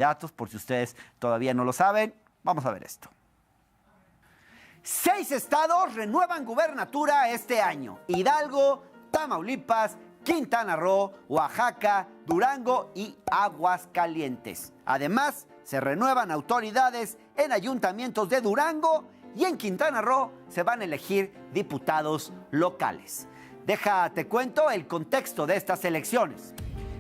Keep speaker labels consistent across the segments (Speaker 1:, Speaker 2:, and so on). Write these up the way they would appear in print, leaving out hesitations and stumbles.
Speaker 1: Datos, por si ustedes todavía no lo saben, vamos a ver esto. 6 estados renuevan gubernatura este año: Hidalgo, Tamaulipas, Quintana Roo, Oaxaca, Durango y Aguascalientes. Además, se renuevan autoridades en ayuntamientos de Durango y en Quintana Roo se van a elegir diputados locales. Déjate cuento el contexto de estas elecciones.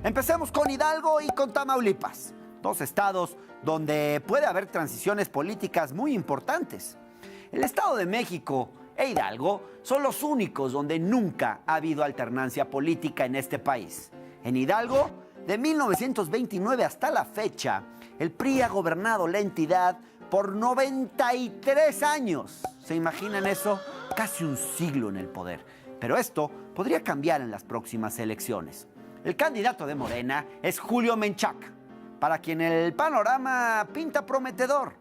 Speaker 1: Empecemos con Hidalgo y con Tamaulipas, 2 estados donde puede haber transiciones políticas muy importantes. El Estado de México e Hidalgo son los únicos donde nunca ha habido alternancia política en este país. En Hidalgo, de 1929 hasta la fecha, el PRI ha gobernado la entidad por 93 años. ¿Se imaginan eso? Casi un siglo en el poder. Pero esto podría cambiar en las próximas elecciones. El candidato de Morena es Julio Menchaca, para quien el panorama pinta prometedor.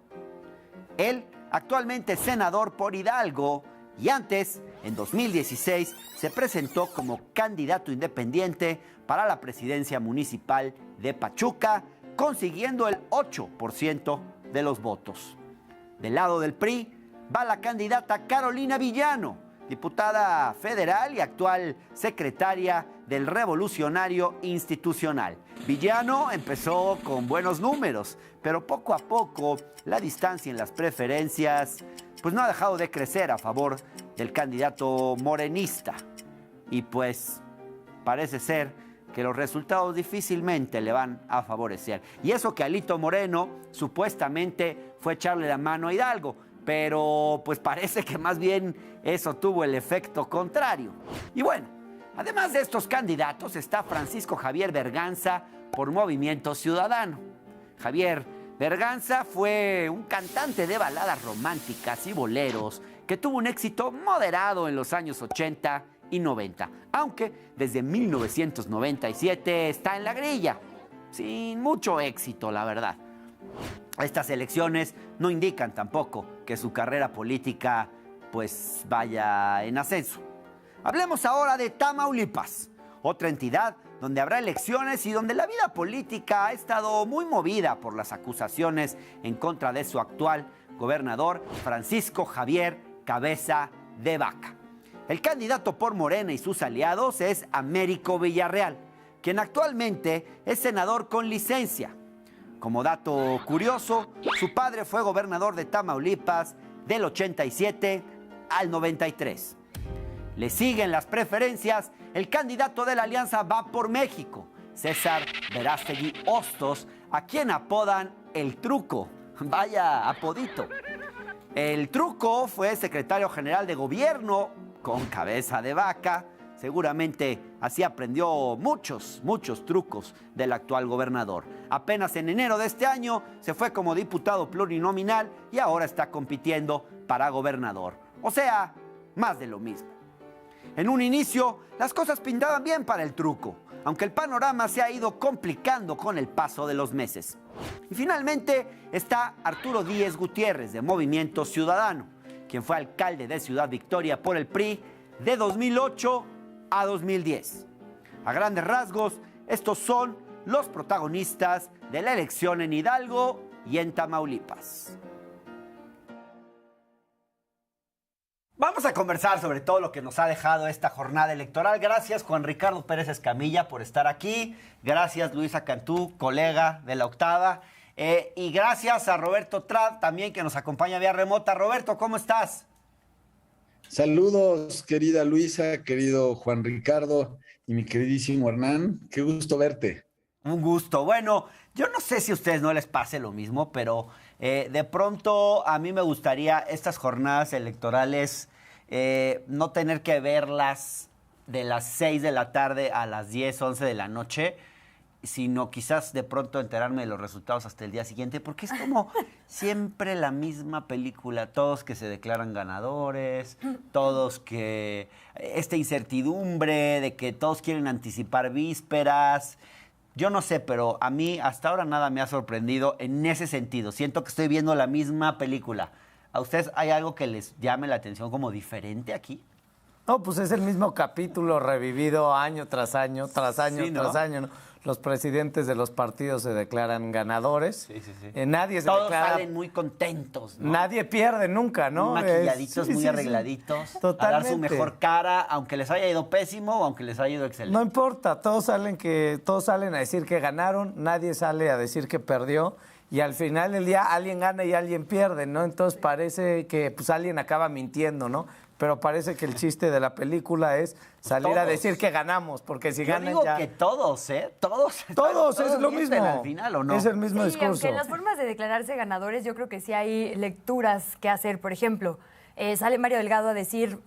Speaker 1: Él, actualmente senador por Hidalgo, y antes, en 2016, se presentó como candidato independiente para la presidencia municipal de Pachuca, consiguiendo el 8% de los votos. Del lado del PRI va la candidata Carolina Villano, diputada federal y actual secretaria del Revolucionario Institucional. Villano empezó con buenos números, pero poco a poco la distancia en las preferencias pues no ha dejado de crecer a favor del candidato morenista. Y pues parece ser que los resultados difícilmente le van a favorecer. Y eso que Alito Moreno supuestamente fue echarle la mano a Hidalgo, pero pues parece que más bien eso tuvo el efecto contrario. Y bueno, además de estos candidatos está Francisco Javier Berganza por Movimiento Ciudadano. Javier Berganza fue un cantante de baladas románticas y boleros que tuvo un éxito moderado en los años 80 y 90, aunque desde 1997 está en la grilla, sin mucho éxito, la verdad. Estas elecciones no indican tampoco que su carrera política pues vaya en ascenso. Hablemos ahora de Tamaulipas, otra entidad donde habrá elecciones y donde la vida política ha estado muy movida por las acusaciones en contra de su actual gobernador, Francisco Javier Cabeza de Vaca. El candidato por Morena y sus aliados es Américo Villarreal, quien actualmente es senador con licencia. Como dato curioso, su padre fue gobernador de Tamaulipas del 87 al 93. Le siguen las preferencias el candidato de la Alianza Va por México, César Verástegui Hostos, a quien apodan El Truco. Vaya apodito. El Truco fue secretario general de gobierno con Cabeza de Vaca. Seguramente así aprendió muchos trucos del actual gobernador. Apenas en enero de este año se fue como diputado plurinominal y ahora está compitiendo para gobernador. O sea, más de lo mismo. En un inicio, las cosas pintaban bien para el Truco, aunque el panorama se ha ido complicando con el paso de los meses. Y finalmente está Arturo Díez Gutiérrez, de Movimiento Ciudadano, quien fue alcalde de Ciudad Victoria por el PRI de 2008 a 2010. A grandes rasgos, estos son los protagonistas de la elección en Hidalgo y en Tamaulipas. Vamos a conversar sobre todo lo que nos ha dejado esta jornada electoral. Gracias, Juan Ricardo Pérez Escamilla, por estar aquí. Gracias, Luisa Cantú, colega de La Octava. Y gracias a Roberto Trab, también, que nos acompaña vía remota. Roberto, ¿cómo estás?
Speaker 2: Saludos, querida Luisa, querido Juan Ricardo y mi queridísimo Hernán. Qué gusto verte.
Speaker 1: Un gusto. Bueno, yo no sé si a ustedes no les pase lo mismo, pero de pronto a mí me gustaría estas jornadas electorales no tener que verlas de las 6 de la tarde a las 10, 11 de la noche, sino quizás de pronto enterarme de los resultados hasta el día siguiente, porque es como siempre la misma película, todos que se declaran ganadores, todos que esta incertidumbre de que todos quieren anticipar vísperas. Yo no sé, pero a mí hasta ahora nada me ha sorprendido en ese sentido. Siento que estoy viendo la misma película. ¿A ustedes hay algo que les llame la atención como diferente aquí?
Speaker 3: No, pues es el mismo capítulo revivido año tras año, tras año, sí, ¿no? Tras año. ¿No? los presidentes de los partidos se declaran ganadores.
Speaker 1: Sí, sí, sí.
Speaker 3: Nadie se
Speaker 1: Todos
Speaker 3: declara...
Speaker 1: salen muy contentos, ¿no?
Speaker 3: Nadie pierde nunca, ¿no?
Speaker 1: Muy maquilladitos,
Speaker 3: Sí,
Speaker 1: muy
Speaker 3: sí,
Speaker 1: arregladitos.
Speaker 3: sí.
Speaker 1: A dar su
Speaker 3: Totalmente.
Speaker 1: mejor cara, aunque les haya ido pésimo o aunque les haya ido excelente.
Speaker 3: No importa, todos salen a decir que ganaron, nadie sale a decir que perdió. Y al final del día alguien gana y alguien pierde, ¿no? Entonces parece que pues alguien acaba mintiendo, ¿no? Pero parece que el chiste de la película es salir a decir que ganamos, porque si
Speaker 1: Yo
Speaker 3: ganan
Speaker 1: digo
Speaker 3: ya...
Speaker 1: que todos, ¿eh? Todos
Speaker 3: es lo
Speaker 1: mienten
Speaker 3: mismo.
Speaker 1: al final, ¿o no?
Speaker 3: Es el mismo
Speaker 4: Sí,
Speaker 3: discurso.
Speaker 4: aunque en las formas de declararse ganadores yo creo que sí hay lecturas que hacer. Por ejemplo, sale Mario Delgado a decir,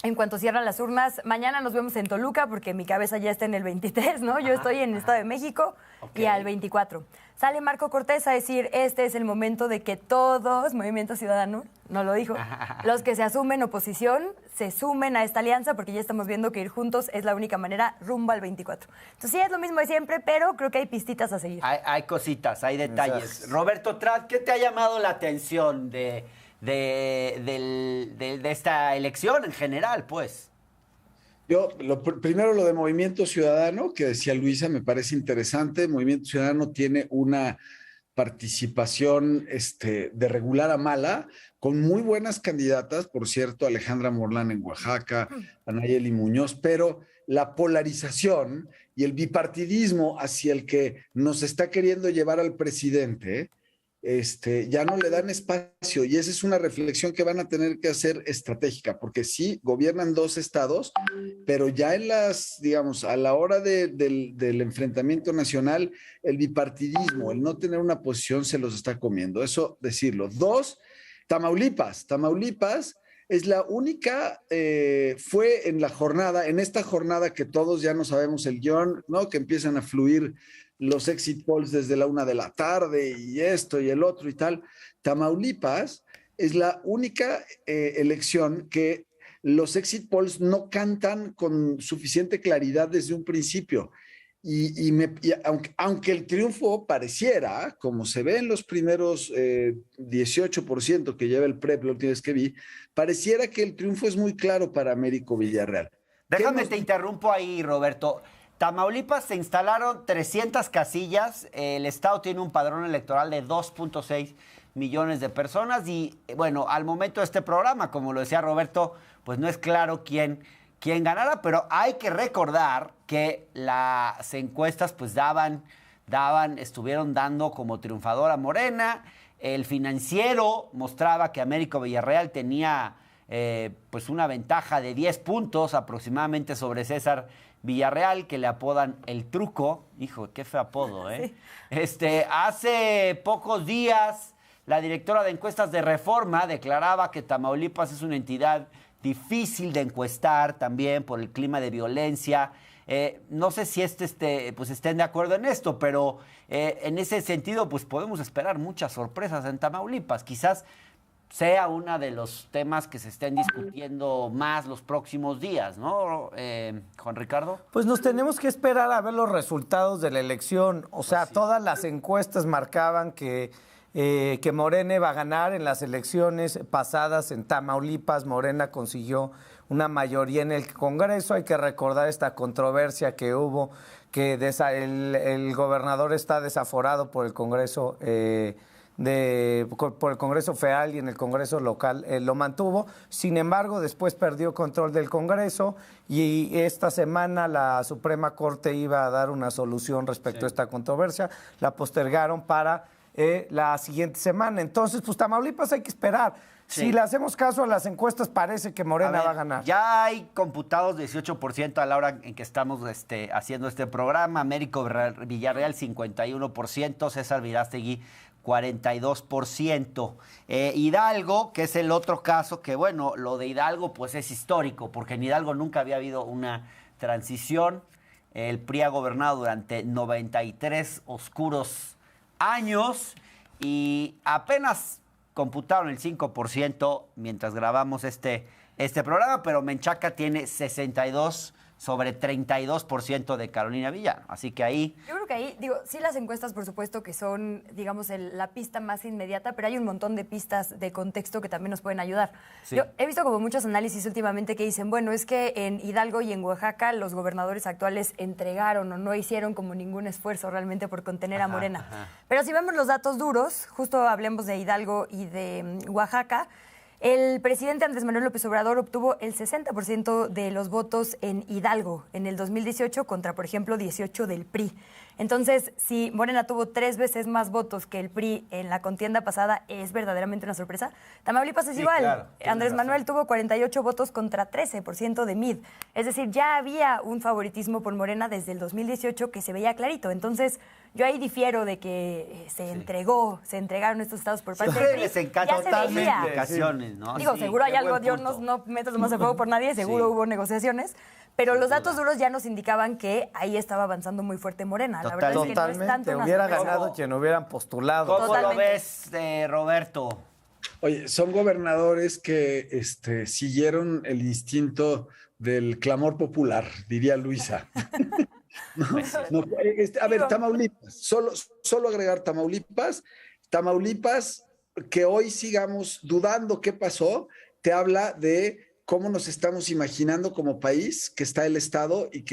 Speaker 4: en cuanto cierran las urnas, mañana nos vemos en Toluca porque mi cabeza ya está en el 23, ¿no? Yo estoy en el Estado de México y al 24. Sale Marco Cortés a decir, este es el momento de que todos, Movimiento Ciudadano, no lo dijo, los que se asumen oposición, se sumen a esta alianza porque ya estamos viendo que ir juntos es la única manera rumbo al 24. Entonces sí, es lo mismo de siempre, pero creo que hay pistitas a seguir.
Speaker 1: Hay cositas, hay detalles.
Speaker 3: Exacto.
Speaker 1: Roberto Trat, ¿qué te ha llamado la atención de esta elección en general, pues?
Speaker 2: Yo, primero lo de Movimiento Ciudadano, que decía Luisa, me parece interesante. Movimiento Ciudadano tiene una participación de regular a mala, con muy buenas candidatas, por cierto, Alejandra Morlán en Oaxaca, Anayeli Muñoz, pero la polarización y el bipartidismo hacia el que nos está queriendo llevar al presidente, ya no le dan espacio, y esa es una reflexión que van a tener que hacer estratégica, porque sí, gobiernan 2 estados, pero ya digamos, a la hora del enfrentamiento nacional, el bipartidismo, el no tener una posición se los está comiendo, eso decirlo. 2, Tamaulipas es la única, fue en esta jornada que todos ya no sabemos el guión, ¿no? Que empiezan a fluir los exit polls desde la 1 de la tarde y esto y el otro y tal. Tamaulipas es la única elección que los exit polls no cantan con suficiente claridad desde un principio. Aunque el triunfo pareciera, como se ve en los primeros 18% que lleva el PREP, lo tienes que vi, pareciera que el triunfo es muy claro para Américo Villarreal.
Speaker 1: Déjame te interrumpo ahí, Roberto. Tamaulipas se instalaron 300 casillas, el Estado tiene un padrón electoral de 2.6 millones de personas y, bueno, al momento de este programa, como lo decía Roberto, pues no es claro quién ganara, pero hay que recordar que las encuestas pues estuvieron dando como triunfador a Morena. El Financiero mostraba que Américo Villarreal tenía pues una ventaja de 10 puntos aproximadamente sobre César Villarreal, que le apodan el Truco. Hijo, qué feo apodo, ¿eh? Sí. Hace pocos días la directora de encuestas de Reforma declaraba que Tamaulipas es una entidad difícil de encuestar también por el clima de violencia. No sé si pues estén de acuerdo en esto, pero en ese sentido pues podemos esperar muchas sorpresas en Tamaulipas. Quizás sea uno de los temas que se estén discutiendo más los próximos días, ¿no, Juan Ricardo?
Speaker 3: Pues nos tenemos que esperar a ver los resultados de la elección. O sea, sí, todas las encuestas marcaban que Morena iba a ganar. En las elecciones pasadas en Tamaulipas, Morena consiguió una mayoría en el Congreso. Hay que recordar esta controversia que hubo, que el gobernador está desaforado por el Congreso por el Congreso Federal y en el Congreso local lo mantuvo. Sin embargo, después perdió control del Congreso y esta semana la Suprema Corte iba a dar una solución respecto a esta controversia. La postergaron para la siguiente semana. Entonces, pues Tamaulipas hay que esperar. Sí. Si le hacemos caso a las encuestas, parece que Morena va a ganar.
Speaker 1: Ya hay computados 18% a la hora en que estamos haciendo este programa. Américo Villarreal 51%, César Virástegui 42%. Hidalgo, que es el otro caso, que bueno, lo de Hidalgo pues es histórico, porque en Hidalgo nunca había habido una transición. El PRI ha gobernado durante 93 oscuros años y apenas computaron el 5% mientras grabamos este programa, pero Menchaca tiene 62 sobre 32% de Carolina Villano. Así que ahí...
Speaker 4: Yo creo que ahí, digo, sí las encuestas, por supuesto, que son, digamos, la pista más inmediata, pero hay un montón de pistas de contexto que también nos pueden ayudar.
Speaker 1: Sí.
Speaker 4: Yo he visto como muchos análisis últimamente que dicen, bueno, es que en Hidalgo y en Oaxaca los gobernadores actuales entregaron o no hicieron como ningún esfuerzo realmente por contener a Morena. Pero si vemos los datos duros, justo hablemos de Hidalgo y de Oaxaca, el presidente Andrés Manuel López Obrador obtuvo el 60% de los votos en Hidalgo en el 2018 contra, por ejemplo, 18 del PRI. Entonces, si Morena tuvo 3 veces más votos que el PRI en la contienda pasada, es verdaderamente una sorpresa. Tamaulipas es igual.
Speaker 1: Claro,
Speaker 4: Andrés Manuel tuvo 48 votos contra 13% de MID. Es decir, ya había un favoritismo por Morena desde el 2018 que se veía clarito. Entonces, yo ahí difiero de que se entregaron estos estados por parte del
Speaker 1: Siempre
Speaker 4: PRI.
Speaker 1: les encanta
Speaker 4: Ya se
Speaker 1: totalmente
Speaker 4: veía.
Speaker 1: explicaciones, ¿no?
Speaker 4: Digo,
Speaker 1: Sí,
Speaker 4: seguro hay
Speaker 1: qué
Speaker 4: algo,
Speaker 1: buen
Speaker 4: Dios
Speaker 1: punto.
Speaker 4: no metas más a fuego por nadie, seguro
Speaker 1: Sí.
Speaker 4: hubo negociaciones, pero los datos duros ya nos indicaban que ahí estaba avanzando muy fuerte Morena. La verdad es que no es tanto
Speaker 3: Totalmente,
Speaker 4: una
Speaker 3: hubiera
Speaker 4: sorpresa.
Speaker 3: ganado quien hubieran postulado.
Speaker 1: ¿Cómo lo
Speaker 4: Totalmente.
Speaker 1: ves, Roberto?
Speaker 2: Oye, son gobernadores que siguieron el instinto del clamor popular, diría Luisa. No, a ver,
Speaker 4: Digo-
Speaker 2: Tamaulipas, solo agregar Tamaulipas, que hoy sigamos dudando qué pasó, te habla de cómo nos estamos imaginando como país que está el Estado y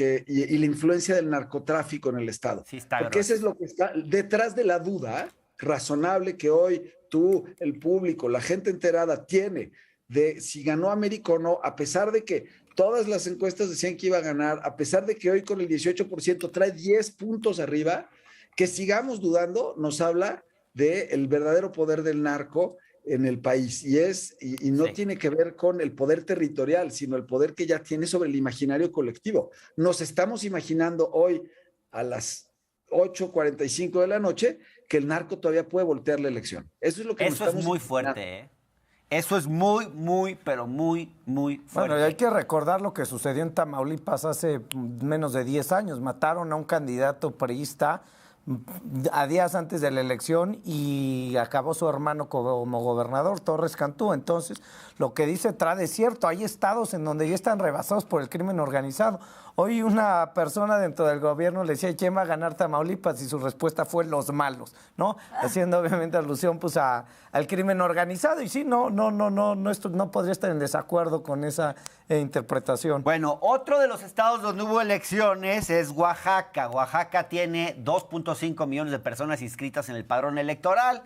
Speaker 2: la influencia del narcotráfico en el Estado.
Speaker 1: Sí, está
Speaker 2: Porque eso es lo que está detrás de la duda razonable que hoy tú, el público, la gente enterada tiene de si ganó América o no, a pesar de que todas las encuestas decían que iba a ganar, a pesar de que hoy con el 18% trae 10 puntos arriba, que sigamos dudando nos habla del verdadero poder del narco en el país. Y no
Speaker 1: Sí.
Speaker 2: tiene que ver con el poder territorial, sino el poder que ya tiene sobre el imaginario colectivo. Nos estamos imaginando hoy a las 8:45 de la noche que el narco todavía puede voltear la elección. Eso es lo que nos
Speaker 1: Eso es
Speaker 2: estamos
Speaker 1: muy
Speaker 2: imaginando.
Speaker 1: fuerte, ¿eh? Eso es muy, muy, pero muy, muy fuerte.
Speaker 3: Bueno, y hay que recordar lo que sucedió en Tamaulipas hace menos de 10 años. Mataron a un candidato priista a días antes de la elección y acabó su hermano como gobernador, Torres Cantú. Entonces, lo que dice Trade es cierto. Hay estados en donde ya están rebasados por el crimen organizado. Hoy una persona dentro del gobierno le decía, ¿quién va a ganar Tamaulipas? Y su respuesta fue los malos, ¿no? Haciendo obviamente alusión pues al crimen organizado. Y sí, no podría estar en desacuerdo con esa interpretación.
Speaker 1: Bueno, otro de los estados donde hubo elecciones es Oaxaca. Oaxaca tiene 2.5 millones de personas inscritas en el padrón electoral.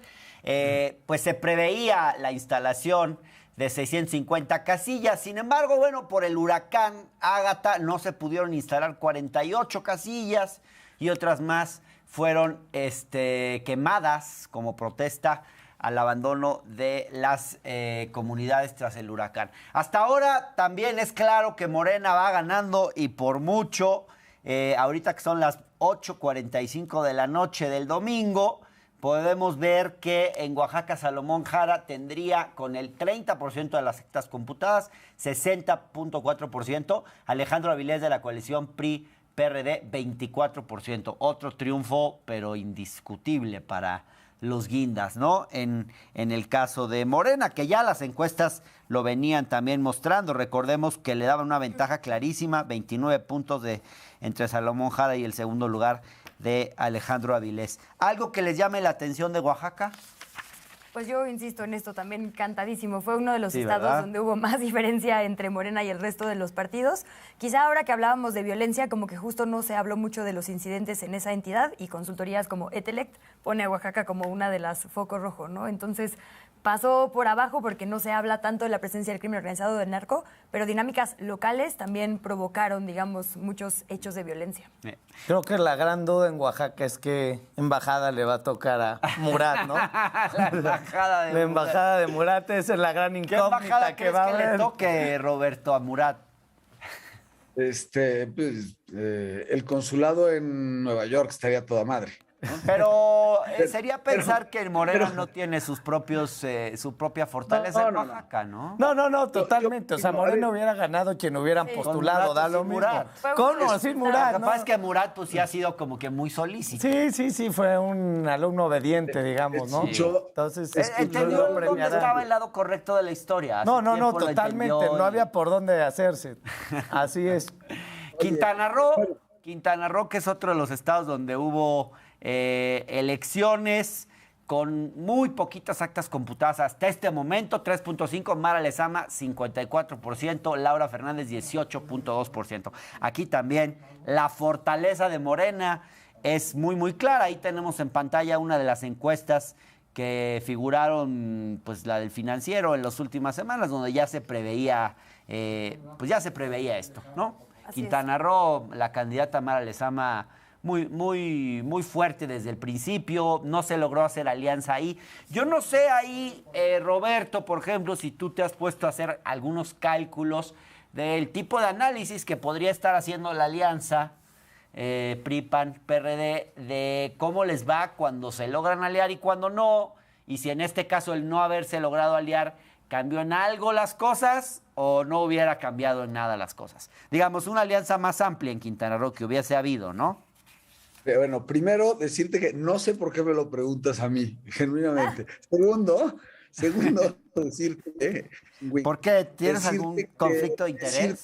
Speaker 1: Pues se preveía la instalación de 650 casillas. Sin embargo, bueno, por el huracán Ágata no se pudieron instalar 48 casillas y otras más fueron quemadas como protesta al abandono de las comunidades tras el huracán. Hasta ahora también es claro que Morena va ganando y por mucho. Ahorita que son las 8:45 de la noche del domingo, podemos ver que en Oaxaca Salomón Jara tendría con el 30% de las actas computadas, 60.4%, Alejandro Avilés de la coalición PRI-PRD, 24%. Otro triunfo, pero indiscutible para los guindas, ¿no? En el caso de Morena, que ya las encuestas lo venían también mostrando. Recordemos que le daban una ventaja clarísima, 29 puntos entre Salomón Jara y el segundo lugar de Alejandro Avilés. ¿Algo que les llame la atención de Oaxaca?
Speaker 4: Pues yo insisto en esto también cantadísimo. Fue uno de los
Speaker 1: Sí,
Speaker 4: estados
Speaker 1: ¿verdad?
Speaker 4: donde hubo más diferencia entre Morena y el resto de los partidos. Quizá ahora que hablábamos de violencia, como que justo no se habló mucho de los incidentes en esa entidad y consultorías como Etelect pone a Oaxaca como una de las focos rojos, ¿no? Entonces pasó por abajo porque no se habla tanto de la presencia del crimen organizado del narco, pero dinámicas locales también provocaron, digamos, muchos hechos de violencia.
Speaker 3: Creo que la gran duda en Oaxaca es qué embajada le va a tocar a Murat, ¿no?
Speaker 1: La embajada de
Speaker 3: La embajada de Murat esa es la gran
Speaker 1: ¿Qué embajada
Speaker 3: incógnita que
Speaker 1: crees
Speaker 3: va a
Speaker 1: que le
Speaker 3: haber.
Speaker 1: toque, Roberto, a Murat?
Speaker 2: El consulado en Nueva York estaría toda madre.
Speaker 1: Pero sería pensar que Morena no tiene su propia fortaleza en
Speaker 2: no.
Speaker 1: Oaxaca, ¿no?
Speaker 3: No, totalmente. O sea, Moreno hubiera ganado quien hubieran postulado,
Speaker 1: Con
Speaker 3: da
Speaker 1: Murat o
Speaker 3: lo
Speaker 1: sin
Speaker 3: mismo.
Speaker 1: Murat.
Speaker 4: Fue
Speaker 3: ¿Cómo?
Speaker 4: un
Speaker 3: Sin
Speaker 1: Lo
Speaker 3: Murat,
Speaker 1: que
Speaker 3: ¿no?
Speaker 1: pasa es que Murat pues sí ha sido como que muy solícito.
Speaker 3: Sí, fue un alumno obediente, digamos, ¿no?
Speaker 2: Escuchó-
Speaker 3: Entonces,
Speaker 1: Entendió
Speaker 3: lo
Speaker 1: dónde
Speaker 3: premiarán.
Speaker 1: estaba el lado correcto de la historia. Hace
Speaker 3: No,
Speaker 1: tiempo lo
Speaker 3: totalmente.
Speaker 1: entendió
Speaker 3: No
Speaker 1: y-
Speaker 3: había por dónde hacerse. Así es.
Speaker 1: Quintana Roo, que es otro de los estados donde hubo elecciones con muy poquitas actas computadas hasta este momento, 3.5, Mara Lezama 54%, Laura Fernández 18.2%. Aquí también la fortaleza de Morena es muy, muy clara. Ahí tenemos en pantalla una de las encuestas que figuraron, pues la del Financiero en las últimas semanas, donde ya se preveía, esto, ¿no?
Speaker 4: Así
Speaker 1: Quintana Roo, la candidata Mara Lezama muy, muy, muy fuerte desde el principio, no se logró hacer alianza ahí. Yo no sé ahí, Roberto, por ejemplo, si tú te has puesto a hacer algunos cálculos del tipo de análisis que podría estar haciendo la alianza PRI, PAN, PRD, de cómo les va cuando se logran aliar y cuando no, y si en este caso el no haberse logrado aliar cambió en algo las cosas o no hubiera cambiado en nada las cosas. Digamos, una alianza más amplia en Quintana Roo que hubiese habido, ¿no?
Speaker 2: Bueno, primero decirte que no sé por qué me lo preguntas a mí, genuinamente. Segundo, decirte... güey,
Speaker 1: ¿Por qué? ¿Tienes
Speaker 2: decirte
Speaker 1: algún conflicto de interés?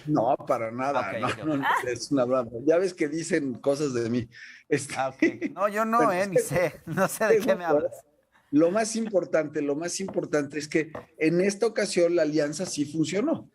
Speaker 2: No, para nada.
Speaker 1: Ok,
Speaker 2: no,
Speaker 1: ok.
Speaker 2: no, es una broma. Ya ves que dicen cosas de mí.
Speaker 1: Ok. No, yo no,
Speaker 2: Bueno,
Speaker 1: ni sé. No sé de qué me hablas.
Speaker 2: Lo más importante es que en esta ocasión la alianza sí funcionó.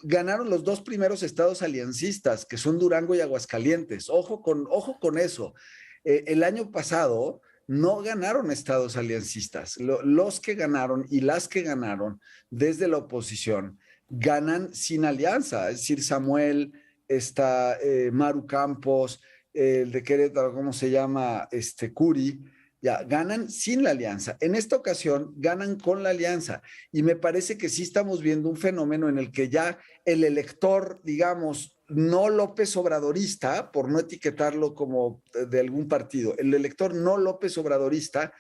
Speaker 2: Ganaron los dos primeros estados aliancistas, que son Durango y Aguascalientes. Ojo con eso. El año pasado no ganaron estados aliancistas. Los que ganaron y las que ganaron desde la oposición ganan sin alianza. Es decir, Samuel, está Maru Campos, el de Querétaro, ¿cómo se llama? Curi. Ya, ganan sin la alianza. En esta ocasión ganan con la alianza. Y me parece que sí estamos viendo un fenómeno en el que ya el elector, digamos, no López Obradorista, por no etiquetarlo como de algún partido, el elector no López Obradorista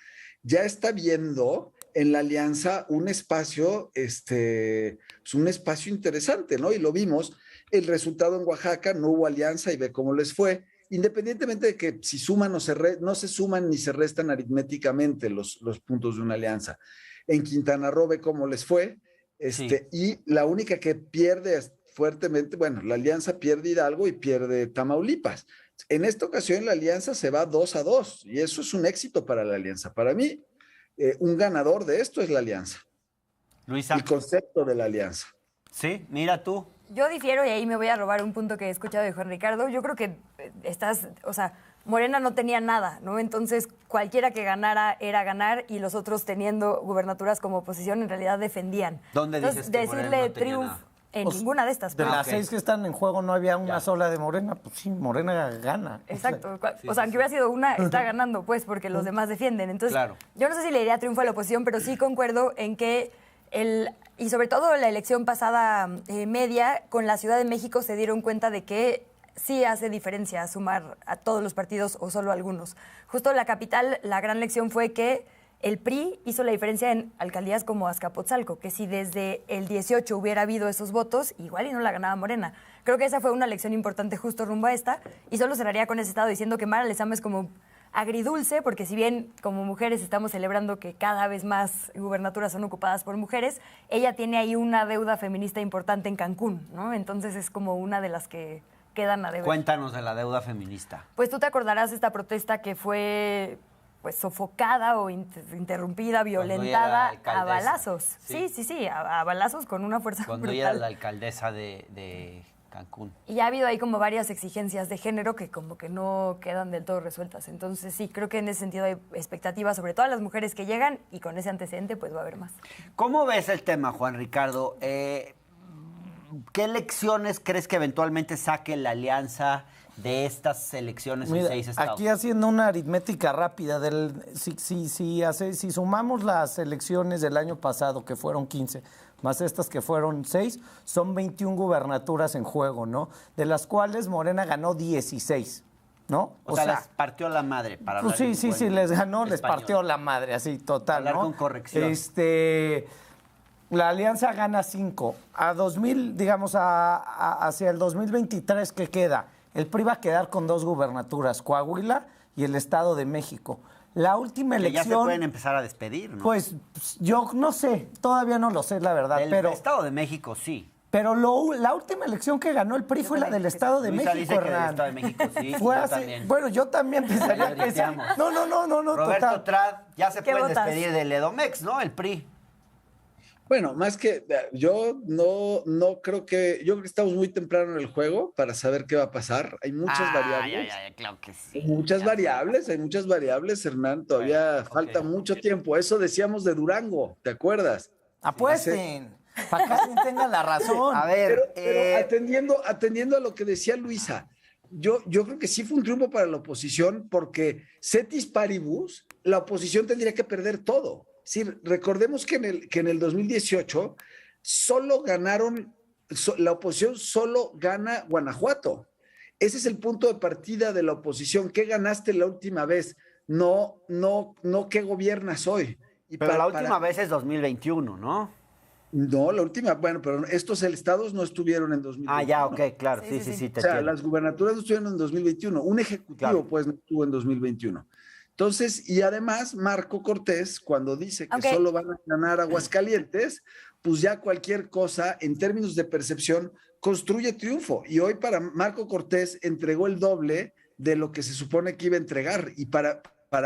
Speaker 2: ya está viendo en la alianza un espacio, un espacio interesante, ¿no? Y lo vimos, el resultado en Oaxaca, no hubo alianza y ve cómo les fue. Independientemente de que si suman o no se suman ni se restan aritméticamente los puntos de una alianza. En Quintana Roo ve cómo les fue,
Speaker 1: Sí.
Speaker 2: y la única que pierde fuertemente, bueno, la alianza pierde Hidalgo y pierde Tamaulipas. En esta ocasión la alianza se va 2-2 y eso es un éxito para la alianza. Para mí, un ganador de esto es la alianza.
Speaker 1: Luisa.
Speaker 2: El concepto de la alianza.
Speaker 1: Sí, mira tú.
Speaker 4: Yo difiero y ahí me voy a robar un punto que he escuchado de Juan Ricardo. Yo creo que Morena no tenía nada, ¿no? Entonces cualquiera que ganara era ganar y los otros teniendo gubernaturas como oposición en realidad defendían.
Speaker 1: ¿Dónde
Speaker 4: Entonces,
Speaker 1: dices que Morena
Speaker 4: decirle
Speaker 1: no tenía
Speaker 4: triunfo
Speaker 1: nada?
Speaker 4: en
Speaker 3: Pues,
Speaker 4: ninguna de estas.
Speaker 3: De
Speaker 4: pues.
Speaker 3: las 6 que están en juego no había una sola de Morena, pues sí, Morena gana.
Speaker 4: Exacto. Aunque hubiera sido una, está ganando, pues, porque los demás defienden. Entonces,
Speaker 1: Claro.
Speaker 4: yo no sé si le diría triunfo a la oposición, pero sí concuerdo en que y sobre todo la elección pasada media, con la Ciudad de México se dieron cuenta de que sí hace diferencia sumar a todos los partidos o solo a algunos. Justo la capital, la gran lección fue que el PRI hizo la diferencia en alcaldías como Azcapotzalco, que si desde el 18 hubiera habido esos votos, igual y no la ganaba Morena. Creo que esa fue una lección importante justo rumbo a esta, y solo cerraría con ese estado diciendo que Mara Lezama es como agridulce, porque si bien como mujeres estamos celebrando que cada vez más gubernaturas son ocupadas por mujeres, ella tiene ahí una deuda feminista importante en Cancún, ¿no? Entonces es como una de las que quedan a deber.
Speaker 1: Cuéntanos de la deuda feminista.
Speaker 4: Pues tú te acordarás de esta protesta que fue pues sofocada o interrumpida, violentada a balazos. Sí, a balazos con una fuerza
Speaker 1: Cuando
Speaker 4: brutal.
Speaker 1: ella era la alcaldesa de Cancún.
Speaker 4: Y ha habido ahí como varias exigencias de género que como que no quedan del todo resueltas. Entonces sí, creo que en ese sentido hay expectativas sobre todas las mujeres que llegan y con ese antecedente pues va a haber más.
Speaker 1: ¿Cómo ves el tema, Juan Ricardo? ¿Qué lecciones crees que eventualmente saque la alianza de estas elecciones en 6 estados?
Speaker 3: Aquí haciendo una aritmética rápida, si sumamos las elecciones del año pasado, que fueron 15, más estas que fueron 6, son 21 gubernaturas en juego, ¿no? De las cuales Morena ganó 16, ¿no?
Speaker 1: O sea, les partió la madre. Para
Speaker 3: pues
Speaker 1: hablar
Speaker 3: sí,
Speaker 1: en
Speaker 3: les ganó, les
Speaker 1: español.
Speaker 3: partió la madre, así, total,
Speaker 1: Hablar
Speaker 3: ¿no?
Speaker 1: con corrección.
Speaker 3: La alianza gana 5. A 2000, digamos, hacia el 2023, ¿qué queda? El PRI va a quedar con 2 gubernaturas, Coahuila y el Estado de México. La última
Speaker 1: Que
Speaker 3: elección...
Speaker 1: ya se pueden empezar a despedir, ¿no?
Speaker 3: Pues yo no sé, todavía no lo sé, la verdad,
Speaker 1: Del
Speaker 3: pero...
Speaker 1: Estado de México, sí.
Speaker 3: Pero la última elección que ganó el PRI fue la del Estado de
Speaker 1: Luisa
Speaker 3: México,
Speaker 1: dice que del
Speaker 3: Hernán.
Speaker 1: Estado de México, sí.
Speaker 3: Fue
Speaker 1: yo
Speaker 3: hace-
Speaker 1: también.
Speaker 3: Bueno, yo también pensaría que sí.
Speaker 1: Mayoriteamos.
Speaker 3: No,
Speaker 1: Roberto
Speaker 3: total.
Speaker 1: Trad ya se
Speaker 4: ¿Qué
Speaker 1: puede
Speaker 4: votas?
Speaker 1: despedir del Edomex, ¿no? El PRI.
Speaker 2: Bueno, más que yo no creo yo creo que estamos muy temprano en el juego para saber qué va a pasar. Hay muchas variables.
Speaker 1: Claro que sí.
Speaker 2: Hay muchas variables, Hernán. Todavía
Speaker 1: Bueno,
Speaker 2: falta
Speaker 1: ok.
Speaker 2: mucho tiempo. Eso decíamos de Durango, ¿te acuerdas?
Speaker 3: Apuesten. Para que alguien tenga la razón.
Speaker 1: A ver,
Speaker 2: Pero atendiendo a lo que decía Luisa, yo creo que sí fue un triunfo para la oposición porque cetis paribus, la oposición tendría que perder todo. Es decir, recordemos que en el 2018 solo ganaron, la oposición solo gana Guanajuato. Ese es el punto de partida de la oposición. ¿Qué ganaste la última vez? No, ¿qué gobiernas hoy? Y
Speaker 1: pero la última vez es 2021, ¿no?
Speaker 2: No, la última, bueno, pero estos estados no estuvieron en 2021.
Speaker 1: Ah, ya, ok, claro,
Speaker 4: Sí,
Speaker 1: sí,
Speaker 4: sí.
Speaker 1: te
Speaker 2: O sea,
Speaker 1: entiendo.
Speaker 2: las gubernaturas no estuvieron en 2021. Un ejecutivo,
Speaker 1: Claro.
Speaker 2: pues, no estuvo en 2021. Entonces, y además, Marco Cortés, cuando dice que
Speaker 4: Ok.
Speaker 2: solo van a ganar Aguascalientes, pues ya cualquier cosa, en términos de percepción, construye triunfo. Y hoy para Marco Cortés entregó el doble de lo que se supone que iba a entregar. Y para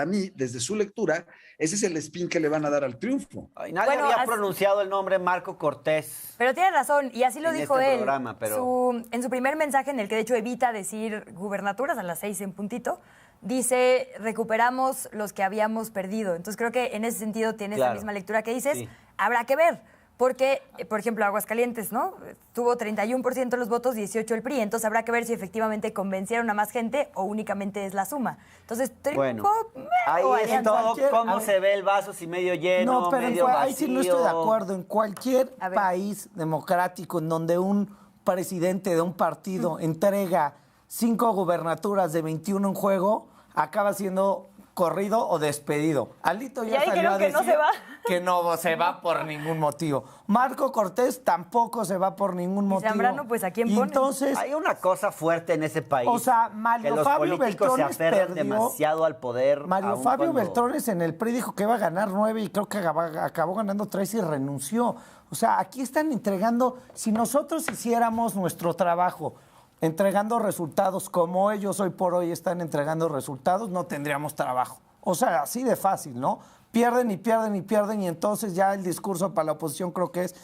Speaker 2: mí, desde su lectura, ese es el spin que le van a dar al triunfo.
Speaker 1: Ay, nadie
Speaker 4: Bueno,
Speaker 1: había pronunciado el nombre Marco Cortés.
Speaker 4: Pero tiene razón, y así lo
Speaker 1: En
Speaker 4: dijo
Speaker 1: este
Speaker 4: él.
Speaker 1: programa, pero-
Speaker 4: En su primer mensaje, en el que de hecho evita decir gubernaturas a las 6 en puntito, dice, recuperamos los que habíamos perdido. Entonces creo que en ese sentido tiene esa
Speaker 1: Claro.
Speaker 4: misma lectura que dices.
Speaker 1: Sí.
Speaker 4: Habrá que ver, porque, por ejemplo, Aguascalientes, ¿no? Tuvo 31% de los votos, 18% el PRI. Entonces habrá que ver si efectivamente convencieron a más gente o únicamente es la suma. Entonces,
Speaker 1: Bueno,
Speaker 4: triunfo,
Speaker 1: ahí
Speaker 4: o
Speaker 1: es
Speaker 4: alianza.
Speaker 1: todo
Speaker 3: cualquier-
Speaker 1: cómo
Speaker 3: a ver.
Speaker 1: se ve el vaso, si medio lleno,
Speaker 3: No, pero
Speaker 1: medio
Speaker 3: ahí sí no estoy de
Speaker 1: vacío.
Speaker 3: acuerdo. En cualquier
Speaker 4: A ver.
Speaker 3: país democrático en donde un presidente de un partido entrega 5 gubernaturas de 21 en juego, acaba siendo corrido o despedido. Alito
Speaker 4: Y
Speaker 3: ya
Speaker 4: ahí
Speaker 3: salió
Speaker 4: creo
Speaker 3: a
Speaker 4: que no
Speaker 3: decir
Speaker 4: se va.
Speaker 3: que no se va por ningún motivo. Marco Cortés tampoco se va por ningún motivo.
Speaker 4: Zambrano, pues, ¿a quién
Speaker 3: Y
Speaker 4: ponen?
Speaker 3: entonces,
Speaker 1: Hay una cosa fuerte en ese país.
Speaker 3: O sea, Mario
Speaker 1: que los
Speaker 3: Fabio
Speaker 1: políticos se
Speaker 3: Beltrones
Speaker 1: aferran
Speaker 3: perdió.
Speaker 1: demasiado al poder.
Speaker 3: Mario
Speaker 1: aun
Speaker 3: Fabio
Speaker 1: cuando-
Speaker 3: Beltrones en el PRI dijo que iba a ganar 9 y creo que acabó ganando 3 y renunció. O sea, aquí están entregando, si nosotros hiciéramos nuestro trabajo, entregando resultados como ellos hoy por hoy están entregando resultados, no tendríamos trabajo. O sea, así de fácil, ¿no? Pierden y pierden y pierden y entonces ya el discurso para la oposición creo que es,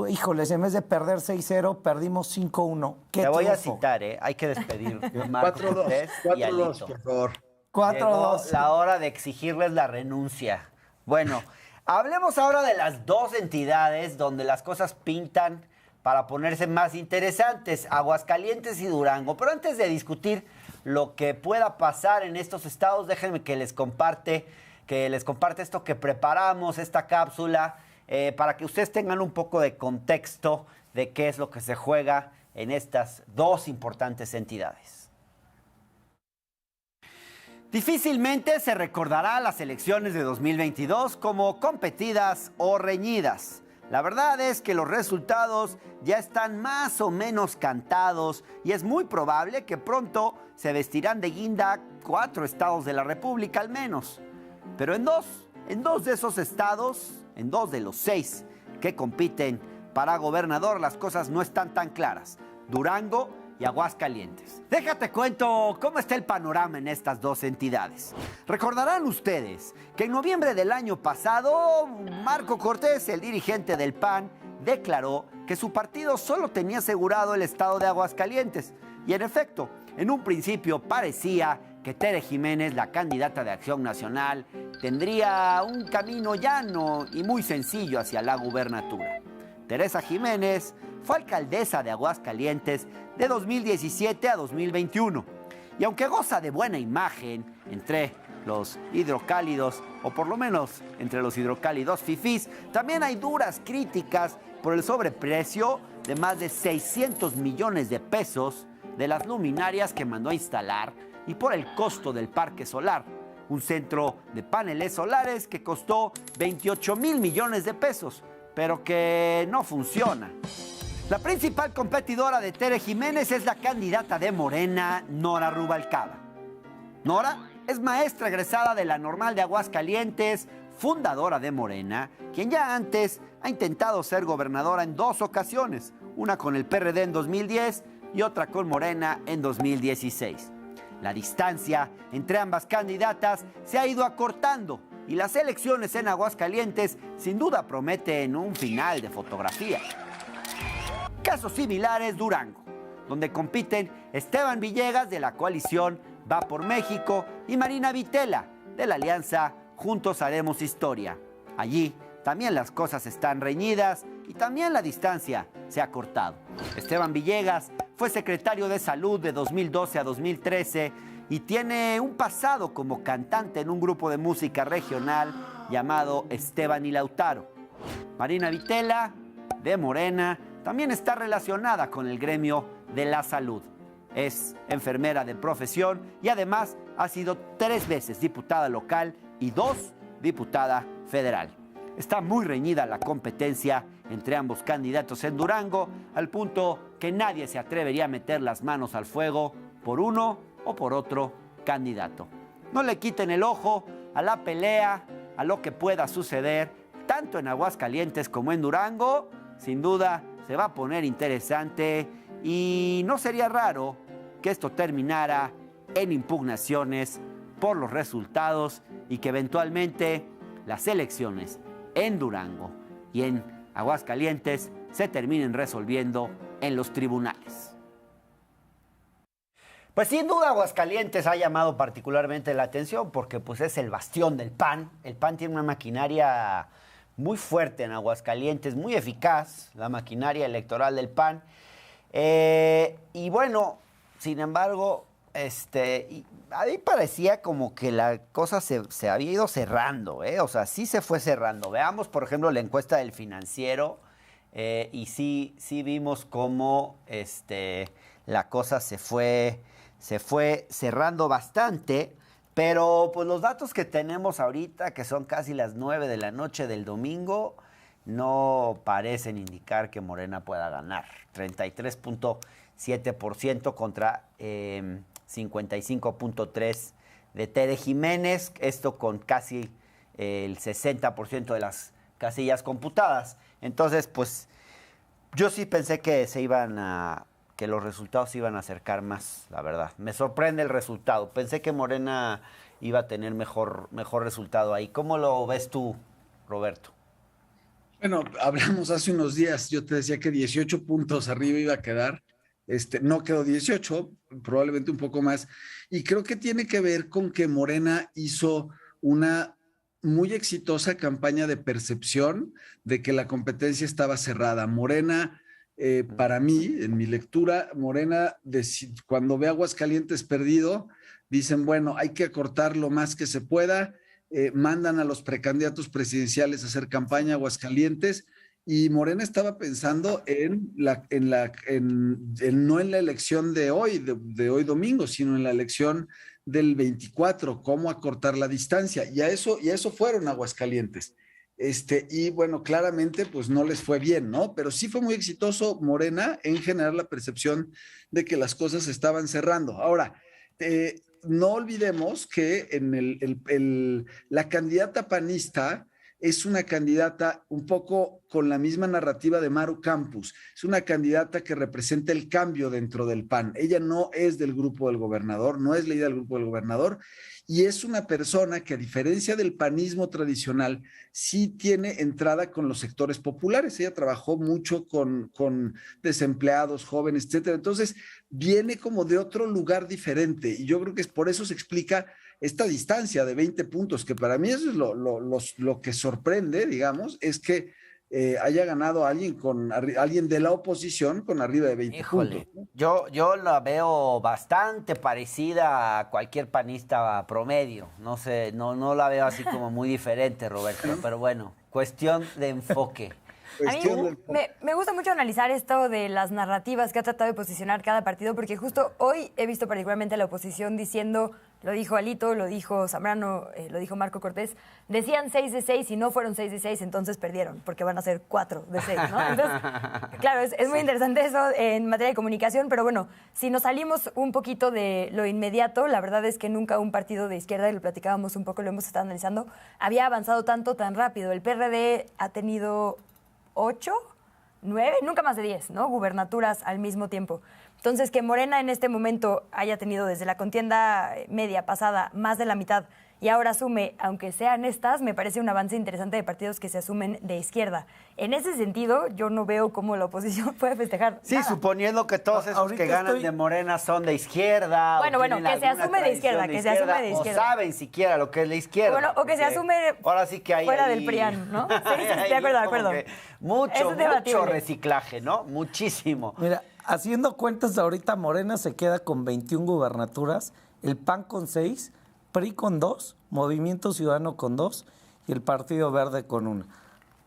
Speaker 3: híjoles, en vez de perder 6-0, perdimos 5-1. ¡Qué
Speaker 1: Te voy a
Speaker 3: triunfo!
Speaker 1: citar, hay que despedir a Marco
Speaker 2: 4-2,
Speaker 1: Cortés y
Speaker 2: 4-2,
Speaker 1: Alito.
Speaker 2: por favor.
Speaker 3: 4-2.
Speaker 1: Llegó la hora de exigirles la renuncia. Bueno, hablemos ahora de las dos entidades donde las cosas pintan para ponerse más interesantes, Aguascalientes y Durango. Pero antes de discutir lo que pueda pasar en estos estados, déjenme que les comparte esto que preparamos, esta cápsula, para que ustedes tengan un poco de contexto de qué es lo que se juega en estas dos importantes entidades. Difícilmente se recordará las elecciones de 2022 como competidas o reñidas. La verdad es que los resultados ya están más o menos cantados y es muy probable que pronto se vestirán de guinda 4 estados de la República al menos. Pero en dos de esos estados, en 2 de los 6 que compiten para gobernador, las cosas no están tan claras. Durango y Aguascalientes. Déjate cuento cómo está el panorama en estas dos entidades. Recordarán ustedes que en noviembre del año pasado, Marco Cortés, el dirigente del PAN, declaró que su partido solo tenía asegurado el estado de Aguascalientes. Y en efecto, en un principio parecía que Tere Jiménez, la candidata de Acción Nacional, tendría un camino llano y muy sencillo hacia la gubernatura. Teresa Jiménez fue alcaldesa de Aguascalientes de 2017 a 2021. Y aunque goza de buena imagen entre los hidrocálidos, o por lo menos entre los hidrocálidos fifís, también hay duras críticas por el sobreprecio de más de 600 millones de pesos de las luminarias que mandó a instalar y por el costo del parque solar, un centro de paneles solares que costó 28 mil millones de pesos, pero que no funciona. La principal competidora de Tere Jiménez es la candidata de Morena, Nora Rubalcaba. Nora es maestra egresada de la Normal de Aguascalientes, fundadora de Morena, quien ya antes ha intentado ser gobernadora en 2 ocasiones, una con el PRD en 2010 y otra con Morena en 2016. La distancia entre ambas candidatas se ha ido acortando y las elecciones en Aguascalientes sin duda prometen un final de fotografía. Casos similares Durango, donde compiten Esteban Villegas de la coalición Va por México y Marina Vitela de la alianza Juntos Haremos Historia. Allí también las cosas están reñidas y también la distancia se ha cortado. Esteban Villegas fue secretario de Salud de 2012 a 2013 y tiene un pasado como cantante en un grupo de música regional llamado Esteban y Lautaro. Marina Vitela, de Morena, también está relacionada con el gremio de la salud. Es enfermera de profesión y además ha sido 3 veces diputada local y 2 diputada federal. Está muy reñida la competencia entre ambos candidatos en Durango, al punto que nadie se atrevería a meter las manos al fuego por uno o por otro candidato. No le quiten el ojo a la pelea, a lo que pueda suceder, tanto en Aguascalientes como en Durango. Sin duda se va a poner interesante y no sería raro que esto terminara en impugnaciones por los resultados y que eventualmente las elecciones en Durango y en Aguascalientes se terminen resolviendo en los tribunales. Pues sin duda Aguascalientes ha llamado particularmente la atención porque pues es el bastión del PAN. El PAN tiene una maquinaria muy fuerte en Aguascalientes, muy eficaz, la maquinaria electoral del PAN. Y bueno, sin embargo, a mí parecía como que la cosa se había ido cerrando, ¿eh? O sea, sí se fue cerrando. Veamos, por ejemplo, la encuesta del Financiero y sí vimos cómo la cosa se fue cerrando bastante, pero pues los datos que tenemos ahorita, que son casi las 9 de la noche del domingo, no parecen indicar que Morena pueda ganar. 33.7% contra 55.3% de Tere Jiménez, esto con casi el 60% de las casillas computadas. Entonces, pues, yo sí pensé que que los resultados se iban a acercar más, la verdad. Me sorprende el resultado. Pensé que Morena iba a tener mejor resultado ahí. ¿Cómo lo ves tú, Roberto?
Speaker 2: Bueno, hablamos hace unos días, yo te decía que 18 puntos arriba iba a quedar, no quedó 18, probablemente un poco más, y creo que tiene que ver con que Morena hizo una muy exitosa campaña de percepción de que la competencia estaba cerrada. Morena, para mí, en mi lectura, Morena, cuando ve Aguascalientes perdido, dicen, bueno, hay que acortar lo más que se pueda, mandan a los precandidatos presidenciales a hacer campaña a Aguascalientes y Morena estaba pensando no en la elección de hoy, de hoy domingo, sino en la elección del 24, cómo acortar la distancia. Y a eso fueron a Aguascalientes. Y bueno, claramente pues no les fue bien, ¿no? Pero sí fue muy exitoso Morena en generar la percepción de que las cosas estaban cerrando. Ahora, no olvidemos que la candidata panista es una candidata un poco con la misma narrativa de Maru Campos. Es una candidata que representa el cambio dentro del PAN. Ella no es del grupo del gobernador, no es leída del grupo del gobernador, y es una persona que, a diferencia del panismo tradicional, sí tiene entrada con los sectores populares. Ella trabajó mucho con desempleados, jóvenes, etcétera. Entonces, viene como de otro lugar diferente, y yo creo que por eso se explica esta distancia de 20 puntos, que para mí eso es lo que sorprende, digamos, es que haya ganado alguien de la oposición con arriba de 20 puntos, ¿no?
Speaker 1: Yo la veo bastante parecida a cualquier panista promedio. No sé, no la veo así como muy diferente, Roberto, pero bueno, cuestión de enfoque.
Speaker 4: A mí me gusta mucho analizar esto de las narrativas que ha tratado de posicionar cada partido, porque justo hoy he visto particularmente a la oposición diciendo lo dijo Alito, lo dijo Zambrano, lo dijo Marco Cortés, decían 6 de 6 y no fueron 6 de 6, entonces perdieron, porque van a ser 4 de 6, ¿no? Entonces, claro, es muy interesante eso en materia de comunicación, pero bueno, si nos salimos un poquito de lo inmediato, la verdad es que nunca un partido de izquierda, y lo platicábamos un poco, lo hemos estado analizando, había avanzado tanto tan rápido. El PRD ha tenido 8, 9, nunca más de 10, ¿no? Gubernaturas al mismo tiempo. Entonces, que Morena en este momento haya tenido desde la contienda media pasada más de la mitad y ahora asume, aunque sean estas, me parece un avance interesante de partidos que se asumen de izquierda. En ese sentido, yo no veo cómo la oposición puede festejar
Speaker 1: Sí,
Speaker 4: nada.
Speaker 1: suponiendo que todos esos
Speaker 3: Ahorita
Speaker 1: que ganan de Morena son de izquierda.
Speaker 4: Bueno,
Speaker 1: o
Speaker 4: bueno,
Speaker 1: tienen
Speaker 4: que se
Speaker 1: alguna
Speaker 4: asume de izquierda,
Speaker 1: tradición
Speaker 4: que se asume de izquierda.
Speaker 1: O saben siquiera lo que es la izquierda.
Speaker 4: Bueno, o que se
Speaker 1: porque
Speaker 4: asume
Speaker 1: ahora sí que hay
Speaker 4: fuera
Speaker 1: ahí-
Speaker 4: del PRIAN, ¿no? Sí, sí,
Speaker 1: hay
Speaker 4: de acuerdo, de
Speaker 1: como
Speaker 4: acuerdo.
Speaker 1: que
Speaker 4: Eso
Speaker 1: Mucho,
Speaker 4: es debatible.
Speaker 1: mucho reciclaje, ¿no? Muchísimo.
Speaker 3: Mira, haciendo cuentas, ahorita Morena se queda con 21 gubernaturas, el PAN con 6, PRI con 2, Movimiento Ciudadano con 2 y el Partido Verde con 1.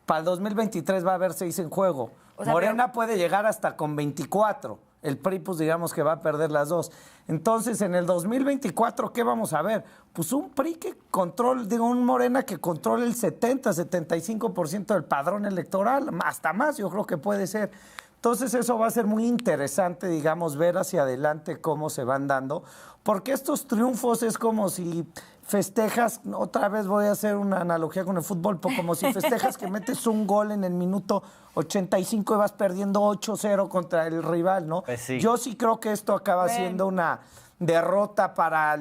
Speaker 3: Para el 2023 va a haber 6 en juego.
Speaker 4: O sea,
Speaker 3: Morena puede llegar hasta con 24. El PRI, pues digamos que va a perder las 2. Entonces, en el 2024, ¿qué vamos a ver? Pues un PRI que controle, un Morena que controle el 70-75% del padrón electoral, hasta más, yo creo que puede ser. Entonces, eso va a ser muy interesante, digamos, ver hacia adelante cómo se van dando, porque estos triunfos es como si festejas, otra vez voy a hacer una analogía con el fútbol, como si festejas que metes un gol en el minuto 85 y vas perdiendo 8-0 contra el rival, ¿no?
Speaker 1: Pues sí.
Speaker 3: Yo sí creo que esto acaba siendo una derrota para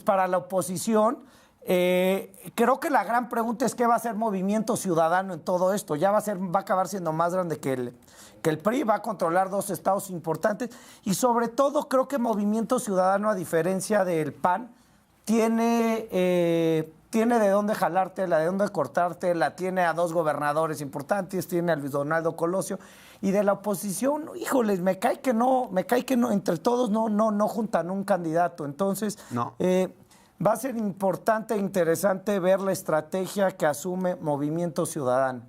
Speaker 3: para la oposición. Creo que la gran pregunta es qué va a hacer Movimiento Ciudadano en todo esto. Ya va a acabar siendo más grande que el PRI, va a controlar 2 estados importantes y sobre todo creo que Movimiento Ciudadano, a diferencia del PAN, tiene de dónde jalártela, de dónde cortártela, tiene a 2 gobernadores importantes, tiene a Luis Donaldo Colosio, y de la oposición, híjoles, me cae que no, entre todos no juntan un candidato. Entonces,
Speaker 1: No.
Speaker 3: va a ser importante e interesante ver la estrategia que asume Movimiento Ciudadano.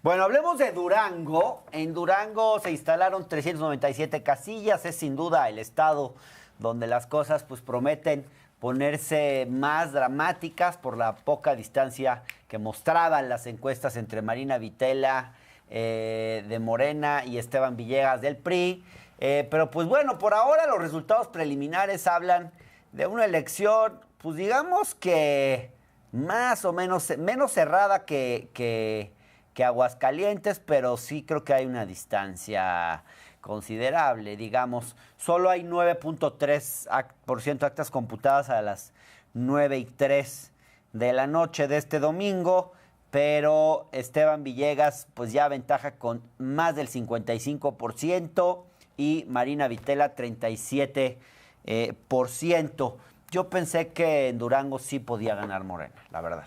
Speaker 1: Bueno, hablemos de Durango. En Durango se instalaron 397 casillas. Es sin duda el estado donde las cosas pues prometen ponerse más dramáticas por la poca distancia que mostraban las encuestas entre Marina Vitela de Morena y Esteban Villegas del PRI. Pero pues bueno, por ahora los resultados preliminares hablan de una elección, pues digamos que más o menos, menos cerrada que Aguascalientes, pero sí creo que hay una distancia considerable, digamos. Solo hay 9.3% actas computadas a las 9:03 de la noche de este domingo, pero Esteban Villegas pues ya aventaja con más del 55% y Marina Vitela 37%. Yo pensé que en Durango sí podía ganar Morena, la verdad.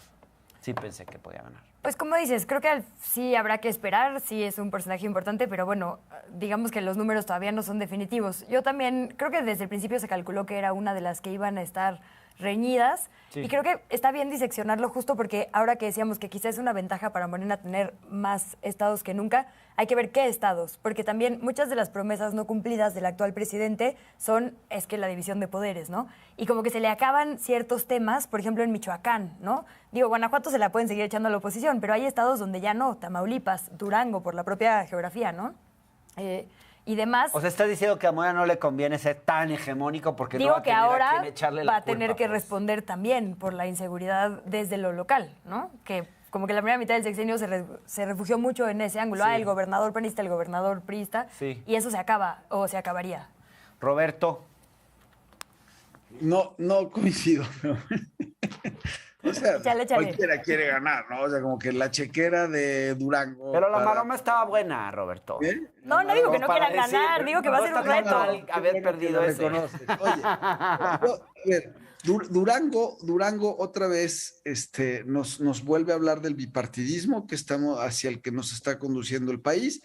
Speaker 1: Sí pensé que podía ganar.
Speaker 4: Pues como dices, creo que sí habrá que esperar, sí es un porcentaje importante, pero bueno, digamos que los números todavía no son definitivos. Yo también creo que desde el principio se calculó que era una de las que iban a estar reñidas.
Speaker 1: Sí.
Speaker 4: Y creo que está bien diseccionarlo justo porque ahora que decíamos que quizás es una ventaja para Morena tener más estados que nunca, hay que ver qué estados, porque también muchas de las promesas no cumplidas del actual presidente es que la división de poderes, ¿no? Y como que se le acaban ciertos temas, por ejemplo en Michoacán, ¿no? Digo, Guanajuato se la pueden seguir echando a la oposición, pero hay estados donde ya no, Tamaulipas, Durango, por la propia geografía, ¿no? Y demás.
Speaker 1: O sea, estás diciendo que a Morena no le conviene ser tan hegemónico porque no va
Speaker 4: Digo
Speaker 1: a
Speaker 4: que
Speaker 1: tener a
Speaker 4: ahora
Speaker 1: quién echarle la
Speaker 4: va a tener
Speaker 1: culpa,
Speaker 4: que
Speaker 1: pues.
Speaker 4: responder también por la inseguridad desde lo local, ¿no? Que como que la primera mitad del sexenio se refugió mucho en ese ángulo.
Speaker 1: Sí.
Speaker 4: El gobernador panista, el gobernador priista.
Speaker 1: Sí.
Speaker 4: Y eso se acaba, o se acabaría.
Speaker 1: Roberto.
Speaker 2: No coincido. Pero... O sea,
Speaker 4: Échale.
Speaker 2: cualquiera quiere ganar, ¿no? O sea, como que la chequera de Durango.
Speaker 1: Pero la
Speaker 2: para-
Speaker 1: maroma estaba buena, Roberto.
Speaker 2: ¿Eh?
Speaker 4: No digo que no
Speaker 1: Como para
Speaker 4: quieran ganar,
Speaker 1: decir,
Speaker 4: digo que va a
Speaker 1: no
Speaker 4: ser un
Speaker 1: está tan
Speaker 4: reto.
Speaker 1: mal haber
Speaker 2: Qué bueno
Speaker 1: perdido
Speaker 2: que lo
Speaker 1: ese.
Speaker 2: reconoces. Oye, a ver, Durango otra vez nos vuelve a hablar del bipartidismo hacia el que nos está conduciendo el país.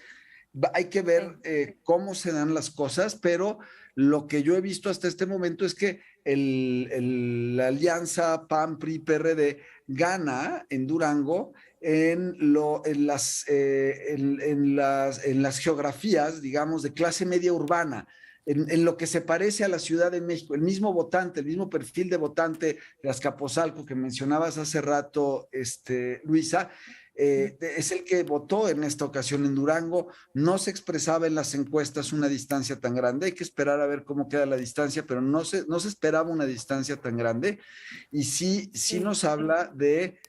Speaker 2: Hay que ver cómo se dan las cosas, pero lo que yo he visto hasta este momento es que la alianza PAN-PRI-PRD gana en Durango en las geografías, digamos, de clase media urbana. en lo que se parece a la Ciudad de México, el mismo votante, el mismo perfil de votante de Azcapotzalco que mencionabas hace rato, Luisa, es el que votó en esta ocasión en Durango. No se expresaba en las encuestas una distancia tan grande. Hay que esperar a ver cómo queda la distancia, pero no se esperaba una distancia tan grande. Y sí nos habla de,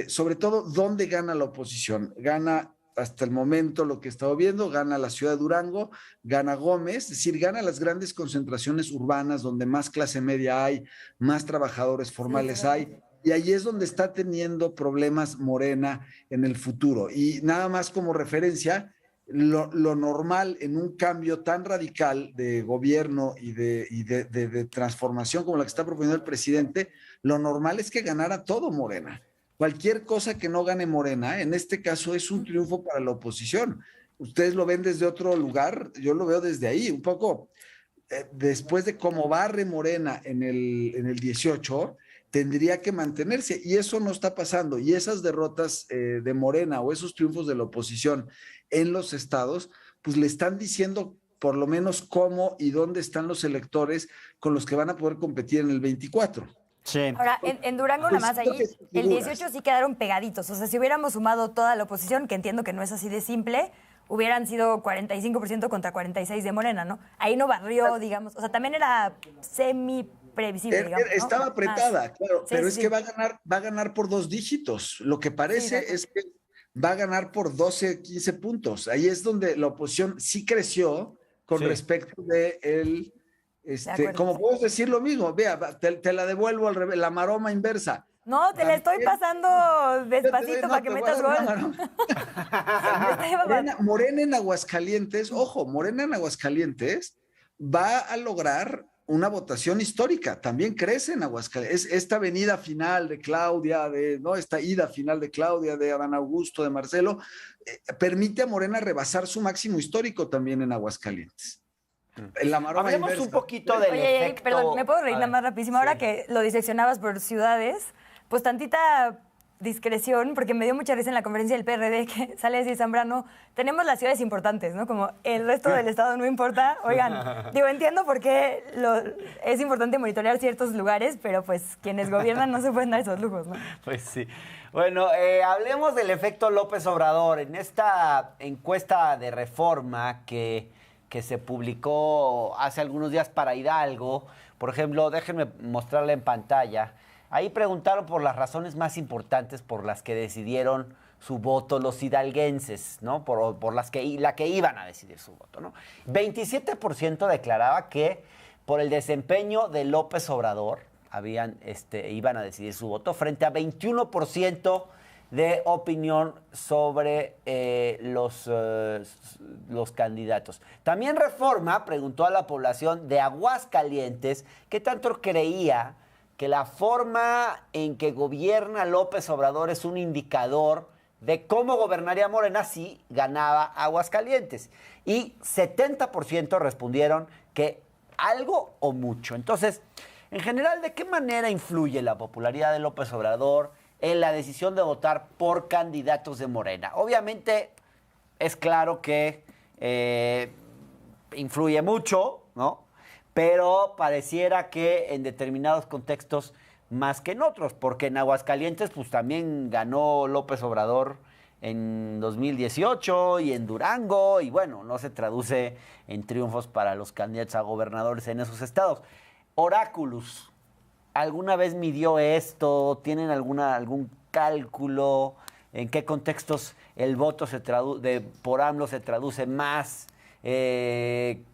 Speaker 2: sobre todo, dónde gana la oposición. Gana hasta el momento lo que he estado viendo, gana la ciudad de Durango, gana Gómez, es decir, gana las grandes concentraciones urbanas donde más clase media hay, más trabajadores formales hay, y ahí es donde está teniendo problemas Morena en el futuro. Y nada más como referencia, lo normal en un cambio tan radical de gobierno y de transformación como la que está proponiendo el presidente, lo normal es que ganara todo Morena. Cualquier cosa que no gane Morena, en este caso es un triunfo para la oposición. Ustedes lo ven desde otro lugar, yo lo veo desde ahí, un poco después de cómo barre Morena en el 18, tendría que mantenerse y eso no está pasando. Y esas derrotas de Morena o esos triunfos de la oposición en los estados, pues le están diciendo por lo menos cómo y dónde están los electores con los que van a poder competir en el 24.
Speaker 1: Sí.
Speaker 4: Ahora, en Durango nada más ahí, el 18 sí quedaron pegaditos. O sea, si hubiéramos sumado toda la oposición, que entiendo que no es así de simple, hubieran sido 45% contra 46% de Morena, ¿no? Ahí no barrió, digamos. O sea, también era semi-previsible, digamos, ¿no?
Speaker 2: Estaba apretada, claro,
Speaker 4: Sí,
Speaker 2: pero
Speaker 4: sí,
Speaker 2: es
Speaker 4: sí.
Speaker 2: que va a ganar por 2 dígitos. Lo que parece
Speaker 4: Sí,
Speaker 2: es que va a ganar por 12, 15 puntos. Ahí es donde la oposición sí creció con
Speaker 3: Sí.
Speaker 2: respecto de el...
Speaker 4: acuerdo.
Speaker 2: como puedes decir lo mismo, vea, te la devuelvo al revés, la maroma inversa.
Speaker 4: No, te la estoy pasando despacito para que metas gol.
Speaker 2: Morena en Aguascalientes, ojo, Morena en Aguascalientes va a lograr una votación histórica, también crece en Aguascalientes. Esta venida final de Claudia, esta ida final de Claudia, de Adán Augusto, de Marcelo, permite a Morena rebasar su máximo histórico también en Aguascalientes. En la maroma
Speaker 1: Hablemos
Speaker 2: inversa.
Speaker 1: un poquito del
Speaker 4: Oye,
Speaker 1: efecto...
Speaker 4: perdón, ¿me puedo reír
Speaker 1: A
Speaker 4: nada
Speaker 1: ver,
Speaker 4: más rapidísimo? Ahora
Speaker 1: sí.
Speaker 4: que lo diseccionabas por ciudades, pues tantita discreción, porque me dio mucha risa en la conferencia del PRD que sale a decir Zambrano, tenemos las ciudades importantes, ¿no? Como el resto del estado no importa. Oigan, digo, entiendo por qué es importante monitorear ciertos lugares, pero pues quienes gobiernan no se pueden dar esos lujos, ¿no?
Speaker 1: Pues sí. Bueno, hablemos del efecto López Obrador. En esta encuesta de Reforma que se publicó hace algunos días para Hidalgo, por ejemplo, déjenme mostrarla en pantalla. Ahí preguntaron por las razones más importantes por las que decidieron su voto los hidalguenses, ¿no? Por la que iban a decidir su voto, ¿no? 27% declaraba que por el desempeño de López Obrador iban a decidir su voto, frente a 21% de opinión sobre los candidatos. También Reforma preguntó a la población de Aguascalientes qué tanto creía que la forma en que gobierna López Obrador es un indicador de cómo gobernaría Morena si ganaba Aguascalientes. Y 70% respondieron que algo o mucho. Entonces, en general, ¿de qué manera influye la popularidad de López Obrador en la decisión de votar por candidatos de Morena? Obviamente, es claro que influye mucho, ¿no? Pero pareciera que en determinados contextos más que en otros, porque en Aguascalientes pues también ganó López Obrador en 2018 y en Durango, y bueno, no se traduce en triunfos para los candidatos a gobernadores en esos estados. Oráculos, ¿alguna vez midió esto? ¿Tienen algún cálculo? ¿En qué contextos el voto por AMLO se traduce más que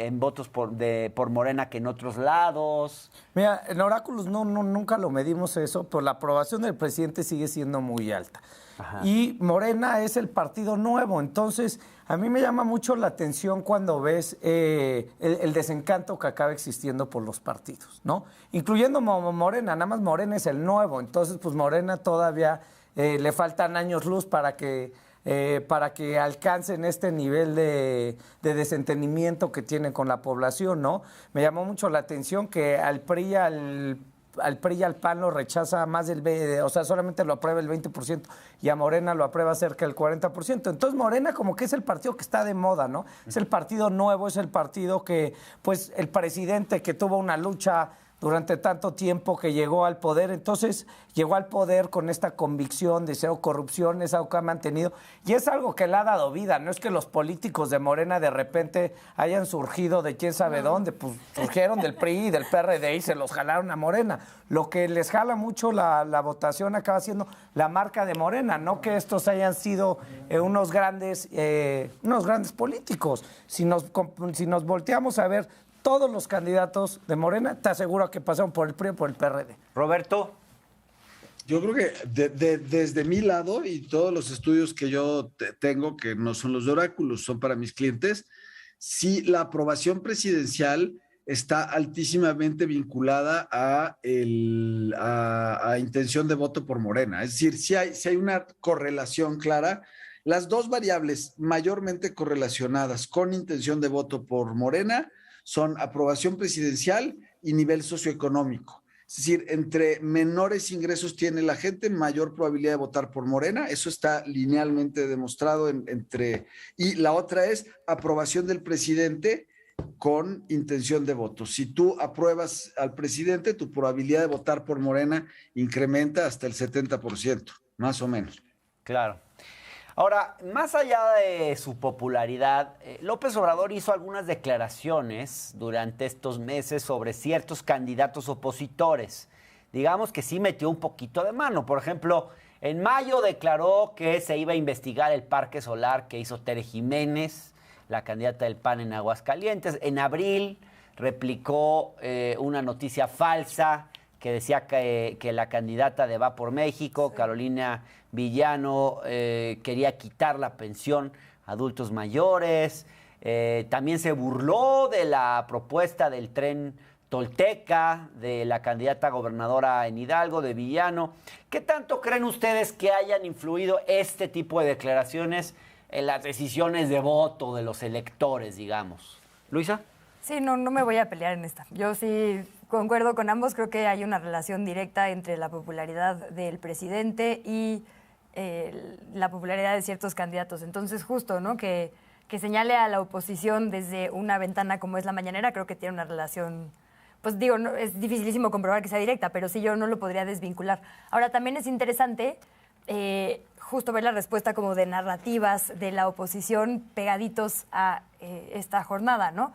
Speaker 1: en votos por Morena que en otros lados?
Speaker 3: Mira, en Oráculos nunca lo medimos eso, pero la aprobación del presidente sigue siendo muy alta. Ajá. Y Morena es el partido nuevo, entonces a mí me llama mucho la atención cuando ves el desencanto que acaba existiendo por los partidos, ¿no? Incluyendo Morena, nada más Morena es el nuevo, entonces pues Morena todavía le faltan años luz para que alcancen este nivel de desentendimiento que tienen con la población, ¿no? Me llamó mucho la atención que al PRI, al PRI y al PAN lo rechaza más o sea, solamente lo aprueba el 20% y a Morena lo aprueba cerca del 40%. Entonces Morena como que es el partido que está de moda, ¿no? Es el partido nuevo, es el partido que, pues, el presidente que tuvo una lucha durante tanto tiempo, que llegó al poder, entonces llegó al poder con esta convicción de cero corrupción, es algo que ha mantenido, y es algo que le ha dado vida, no es que los políticos de Morena de repente hayan surgido de quién sabe dónde, pues surgieron del PRI y del PRD y se los jalaron a Morena. Lo que les jala mucho la votación acaba siendo la marca de Morena, no que estos hayan sido unos grandes políticos. Si nos volteamos a ver todos los candidatos de Morena, te aseguro que pasaron por el PRI o por el PRD.
Speaker 1: Roberto.
Speaker 2: Yo creo que desde mi lado y todos los estudios que yo tengo, que no son los de oráculos, son para mis clientes, sí la aprobación presidencial está altísimamente vinculada a intención de voto por Morena. Es decir, si hay una correlación clara. Las dos variables mayormente correlacionadas con intención de voto por Morena son aprobación presidencial y nivel socioeconómico. Es decir, entre menores ingresos tiene la gente, mayor probabilidad de votar por Morena. Eso está linealmente demostrado y la otra es aprobación del presidente con intención de voto. Si tú apruebas al presidente, tu probabilidad de votar por Morena incrementa hasta el 70%, más o menos.
Speaker 1: Claro. Ahora, más allá de su popularidad, López Obrador hizo algunas declaraciones durante estos meses sobre ciertos candidatos opositores. Digamos que sí metió un poquito de mano. Por ejemplo, en mayo declaró que se iba a investigar el parque solar que hizo Tere Jiménez, la candidata del PAN en Aguascalientes. En abril replicó una noticia falsa que decía que la candidata de Va por México, Carolina Villano, quería quitar la pensión a adultos mayores. También se burló de la propuesta del tren Tolteca, de la candidata gobernadora en Hidalgo, de Villano. ¿Qué tanto creen ustedes que hayan influido este tipo de declaraciones en las decisiones de voto de los electores, digamos? ¿Luisa?
Speaker 4: Sí, no me voy a pelear en esta. Yo sí concuerdo con ambos. Creo que hay una relación directa entre la popularidad del presidente y la popularidad de ciertos candidatos. Entonces, justo, ¿no? Que señale a la oposición desde una ventana como es la mañanera, creo que tiene una relación, pues digo, no, es dificilísimo comprobar que sea directa, pero sí yo no lo podría desvincular. Ahora, también es interesante justo ver la respuesta como de narrativas de la oposición pegaditos a esta jornada, ¿no?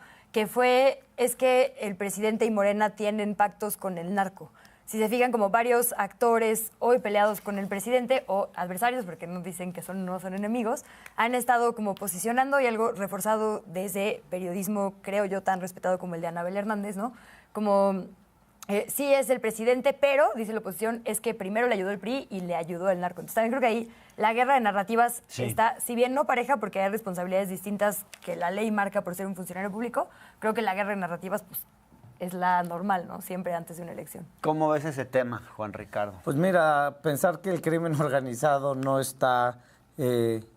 Speaker 4: Es que el presidente y Morena tienen pactos con el narco. Si se fijan, como varios actores hoy peleados con el presidente o adversarios, porque no dicen que no son enemigos, han estado como posicionando y algo reforzado desde periodismo, creo yo, tan respetado como el de Anabel Hernández, ¿no? Como sí es el presidente, pero, dice la oposición, es que primero le ayudó el PRI y le ayudó el narco. Entonces también creo que ahí la guerra de narrativas está, si bien no pareja, porque hay responsabilidades distintas que la ley marca por ser un funcionario público, creo que la guerra de narrativas, pues, es la normal, ¿no? Siempre antes de una elección.
Speaker 1: ¿Cómo ves ese tema, Juan Ricardo?
Speaker 3: Pues mira, pensar que el crimen organizado no está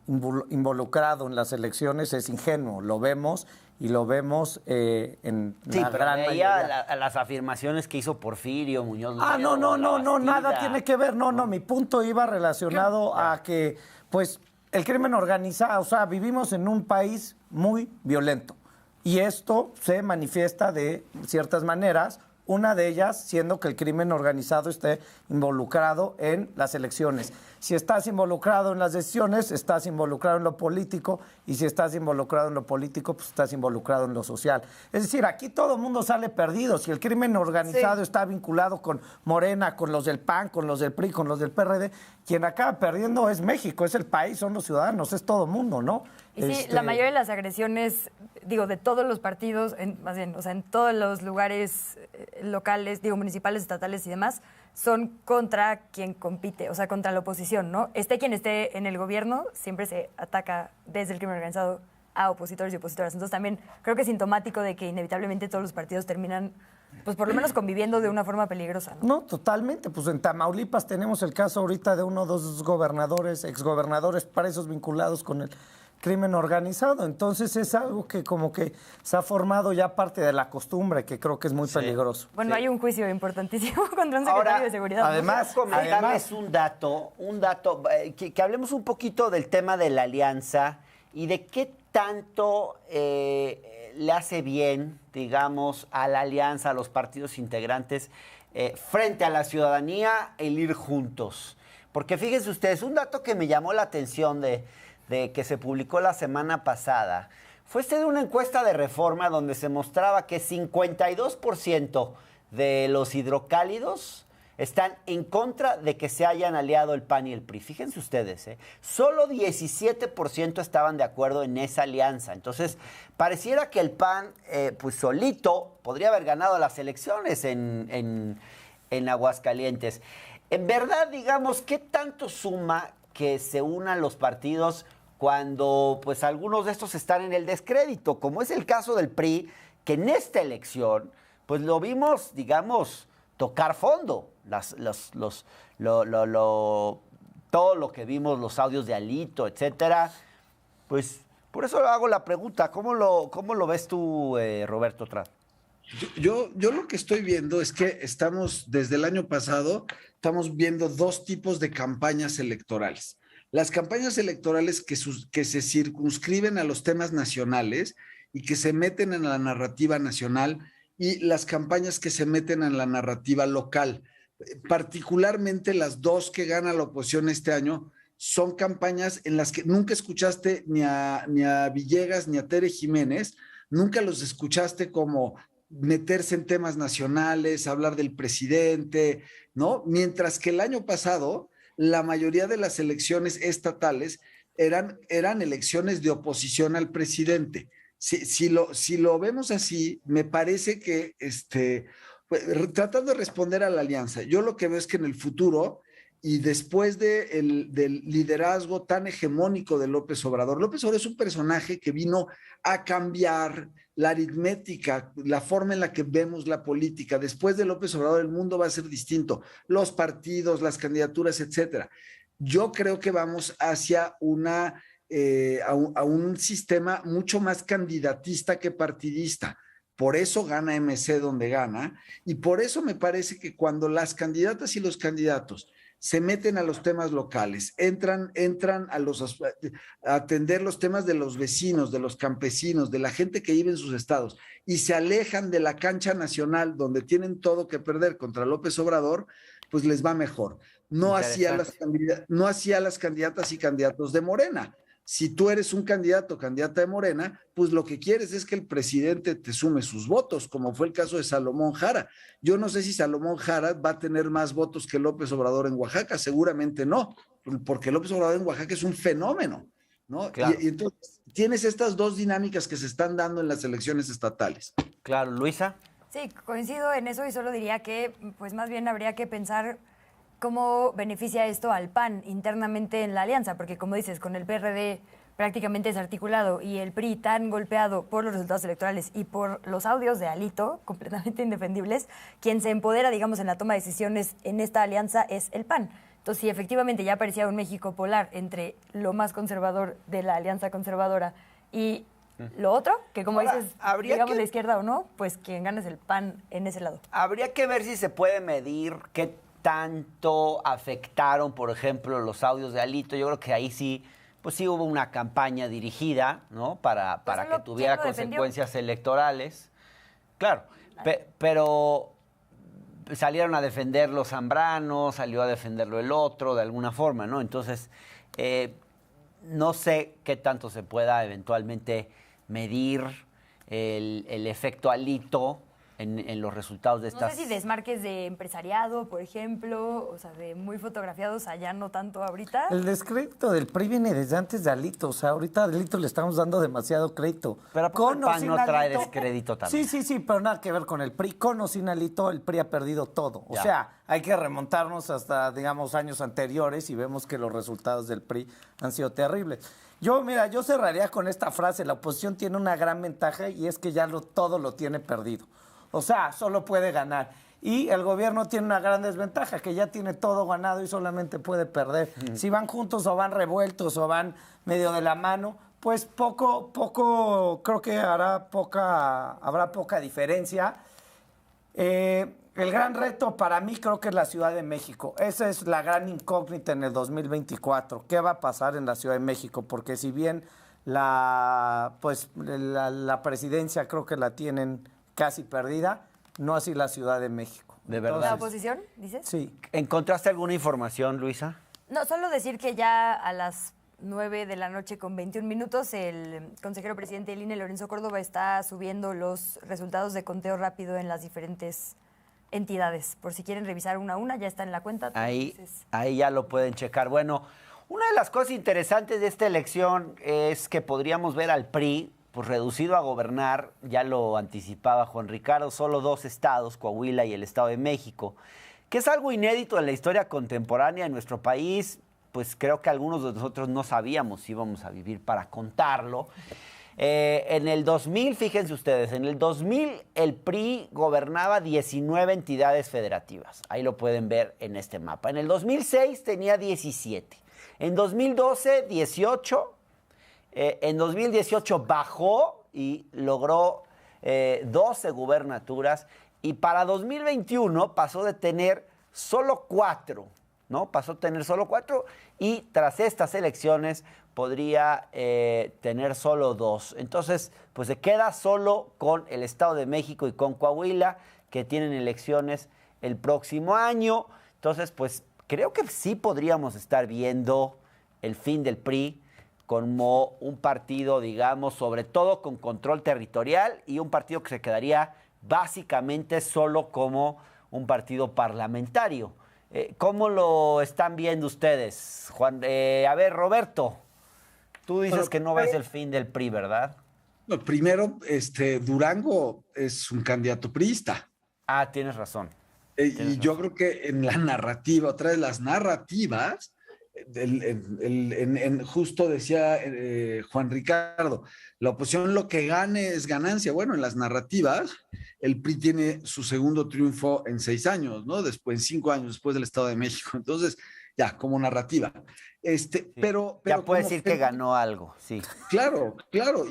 Speaker 3: involucrado en las elecciones es ingenuo. Lo vemos y lo vemos en la gran mayoría.
Speaker 1: Las afirmaciones que hizo Porfirio Muñoz.
Speaker 3: No, nada tiene que ver. No, mi punto iba relacionado a que, pues, el crimen organizado, o sea, vivimos en un país muy violento. Y esto se manifiesta de ciertas maneras, una de ellas siendo que el crimen organizado esté involucrado en las elecciones. Si estás involucrado en las decisiones, estás involucrado en lo político, y si estás involucrado en lo político, pues estás involucrado en lo social. Es decir, aquí todo el mundo sale perdido. Si el crimen organizado está vinculado con Morena, con los del PAN, con los del PRI, con los del PRD, quien acaba perdiendo es México, es el país, son los ciudadanos, es todo el mundo, ¿no?
Speaker 4: Y sí, la mayoría de las agresiones, digo, de todos los partidos, más bien, o sea, en todos los lugares locales, digo, municipales, estatales y demás, son contra quien compite, o sea, contra la oposición, ¿no? Esté quien esté en el gobierno, siempre se ataca desde el crimen organizado a opositores y opositoras. Entonces también creo que es sintomático de que inevitablemente todos los partidos terminan, pues por lo menos conviviendo de una forma peligrosa, ¿no?
Speaker 3: No, totalmente. Pues en Tamaulipas tenemos el caso ahorita de uno o dos gobernadores, exgobernadores presos vinculados con el crimen organizado. Entonces es algo que como que se ha formado ya parte de la costumbre, que creo que es muy peligroso.
Speaker 4: Bueno, hay un juicio importantísimo contra un secretario
Speaker 1: Ahora,
Speaker 4: de seguridad.
Speaker 1: Además, comentarles un dato, que hablemos un poquito del tema de la alianza y de qué tanto le hace bien, digamos, a la alianza, a los partidos integrantes, frente a la ciudadanía, el ir juntos. Porque fíjense ustedes, un dato que me llamó la atención de que se publicó la semana pasada fue de una encuesta de Reforma donde se mostraba que 52% de los hidrocálidos están en contra de que se hayan aliado el PAN y el PRI. Fíjense ustedes, solo 17% estaban de acuerdo en esa alianza. Entonces, pareciera que el PAN, pues solito, podría haber ganado las elecciones en Aguascalientes. En verdad, digamos, ¿qué tanto suma que se unan los partidos cuando pues algunos de estos están en el descrédito? Como es el caso del PRI, que en esta elección, pues lo vimos, digamos, tocar fondo. Todo lo que vimos, los audios de Alito, etcétera. Pues por eso hago la pregunta, ¿cómo lo ves tú, Roberto Trad?
Speaker 2: Yo lo que estoy viendo es que desde el año pasado, estamos viendo dos tipos de campañas electorales. Las campañas electorales que se circunscriben a los temas nacionales y que se meten en la narrativa nacional, y las campañas que se meten en la narrativa local. Particularmente las dos que gana la oposición este año son campañas en las que nunca escuchaste ni a Villegas ni a Tere Jiménez, nunca los escuchaste como meterse en temas nacionales, hablar del presidente, ¿no? Mientras que el año pasado la mayoría de las elecciones estatales eran elecciones de oposición al presidente. Si lo vemos así, me parece que pues, tratando de responder a la alianza, yo lo que veo es que en el futuro y después del liderazgo tan hegemónico de López Obrador es un personaje que vino a cambiar la aritmética, la forma en la que vemos la política. Después de López Obrador el mundo va a ser distinto, los partidos, las candidaturas, etcétera. Yo creo que vamos hacia a un sistema mucho más candidatista que partidista. Por eso gana MC donde gana, y por eso me parece que cuando las candidatas y los candidatos se meten a los temas locales, entran a atender los temas de los vecinos, de los campesinos, de la gente que vive en sus estados, y se alejan de la cancha nacional donde tienen todo que perder contra López Obrador, pues les va mejor. No así a las candidatas y candidatos de Morena. Si tú eres un candidato o candidata de Morena, pues lo que quieres es que el presidente te sume sus votos, como fue el caso de Salomón Jara. Yo no sé si Salomón Jara va a tener más votos que López Obrador en Oaxaca, seguramente no, porque López Obrador en Oaxaca es un fenómeno, ¿no?
Speaker 1: Claro.
Speaker 2: Y entonces tienes estas dos dinámicas que se están dando en las elecciones estatales.
Speaker 1: Claro, Luisa.
Speaker 4: Sí, coincido en eso y solo diría que pues más bien habría que pensar cómo beneficia esto al PAN internamente en la alianza, porque como dices, con el PRD prácticamente desarticulado y el PRI tan golpeado por los resultados electorales y por los audios de Alito, completamente indefendibles, quien se empodera, digamos, en la toma de decisiones en esta alianza es el PAN. Entonces, si efectivamente ya parecía un México polar entre lo más conservador de la alianza conservadora y lo otro, que como
Speaker 1: Ahora,
Speaker 4: dices, digamos la izquierda o no, pues quien gana es el PAN en ese lado.
Speaker 1: Habría que ver si se puede medir qué tanto afectaron, por ejemplo, los audios de Alito. Yo creo que ahí sí, pues sí hubo una campaña dirigida, ¿no? Para que tuviera consecuencias electorales. Claro, pero salieron a defenderlo Zambrano, salió a defenderlo el otro, de alguna forma, ¿no? Entonces, no sé qué tanto se pueda eventualmente medir el efecto Alito en los resultados de estas...
Speaker 4: No sé si desmarques de empresariado, por ejemplo, o sea, de muy fotografiados allá, no tanto ahorita.
Speaker 3: El descrédito del PRI viene desde antes de Alito, o sea, ahorita a Alito le estamos dando demasiado crédito.
Speaker 1: Pero ¿por qué el PAN no trae descrédito también?
Speaker 3: Sí, pero nada que ver con el PRI. Con o sin Alito, el PRI ha perdido todo. O sea, hay que remontarnos hasta, digamos, años anteriores y vemos que los resultados del PRI han sido terribles. Yo cerraría con esta frase: la oposición tiene una gran ventaja y es que ya todo lo tiene perdido. O sea, solo puede ganar. Y el gobierno tiene una gran desventaja, que ya tiene todo ganado y solamente puede perder. Si van juntos o van revueltos o van medio de la mano, pues poco, creo que habrá poca diferencia. El gran reto para mí creo que es la Ciudad de México. Esa es la gran incógnita en el 2024. ¿Qué va a pasar en la Ciudad de México? Porque si bien la presidencia creo que la tienen casi perdida, no así la Ciudad de México.
Speaker 1: ¿De verdad?
Speaker 4: ¿La oposición, dices?
Speaker 3: Sí.
Speaker 1: ¿Encontraste alguna información, Luisa?
Speaker 4: No, solo decir que ya a las 9:21 el consejero presidente del INE, Lorenzo Córdoba, está subiendo los resultados de conteo rápido en las diferentes entidades. Por si quieren revisar una a una, ya está en la cuenta.
Speaker 1: Ahí
Speaker 4: Entonces,
Speaker 1: ya lo pueden checar. Bueno, una de las cosas interesantes de esta elección es que podríamos ver al PRI pues, reducido a gobernar, ya lo anticipaba Juan Ricardo, solo 2 estados, Coahuila y el Estado de México, que es algo inédito en la historia contemporánea de nuestro país. Pues creo que algunos de nosotros no sabíamos si íbamos a vivir para contarlo. En el 2000, fíjense ustedes, en el 2000 el PRI gobernaba 19 entidades federativas. Ahí lo pueden ver en este mapa. En el 2006 tenía 17. En 2012, 18. En 2018 bajó y logró 12 gubernaturas. Y para 2021 pasó de tener solo 4, ¿no? Pasó a tener solo 4 y tras estas elecciones podría tener solo 2. Entonces, pues se queda solo con el Estado de México y con Coahuila, que tienen elecciones el próximo año. Entonces, pues creo que sí podríamos estar viendo el fin del PRI como un partido, digamos, sobre todo con control territorial y un partido que se quedaría básicamente solo como un partido parlamentario. ¿Cómo lo están viendo ustedes, Juan? A ver, Roberto, tú dices que no ves el fin del PRI, ¿verdad?
Speaker 2: No, primero, Durango es un candidato priista.
Speaker 1: Ah, tienes razón.
Speaker 2: Y yo creo que en la narrativa, otra de las narrativas, justo decía Juan Ricardo, la oposición lo que gane es ganancia. Bueno, en las narrativas, el PRI tiene su segundo triunfo en 6 años, ¿no? Después, en 5 años después del Estado de México. Entonces, ya, como narrativa.
Speaker 1: Sí.
Speaker 2: Pero
Speaker 1: ya puede decir que ganó algo, sí.
Speaker 2: Claro,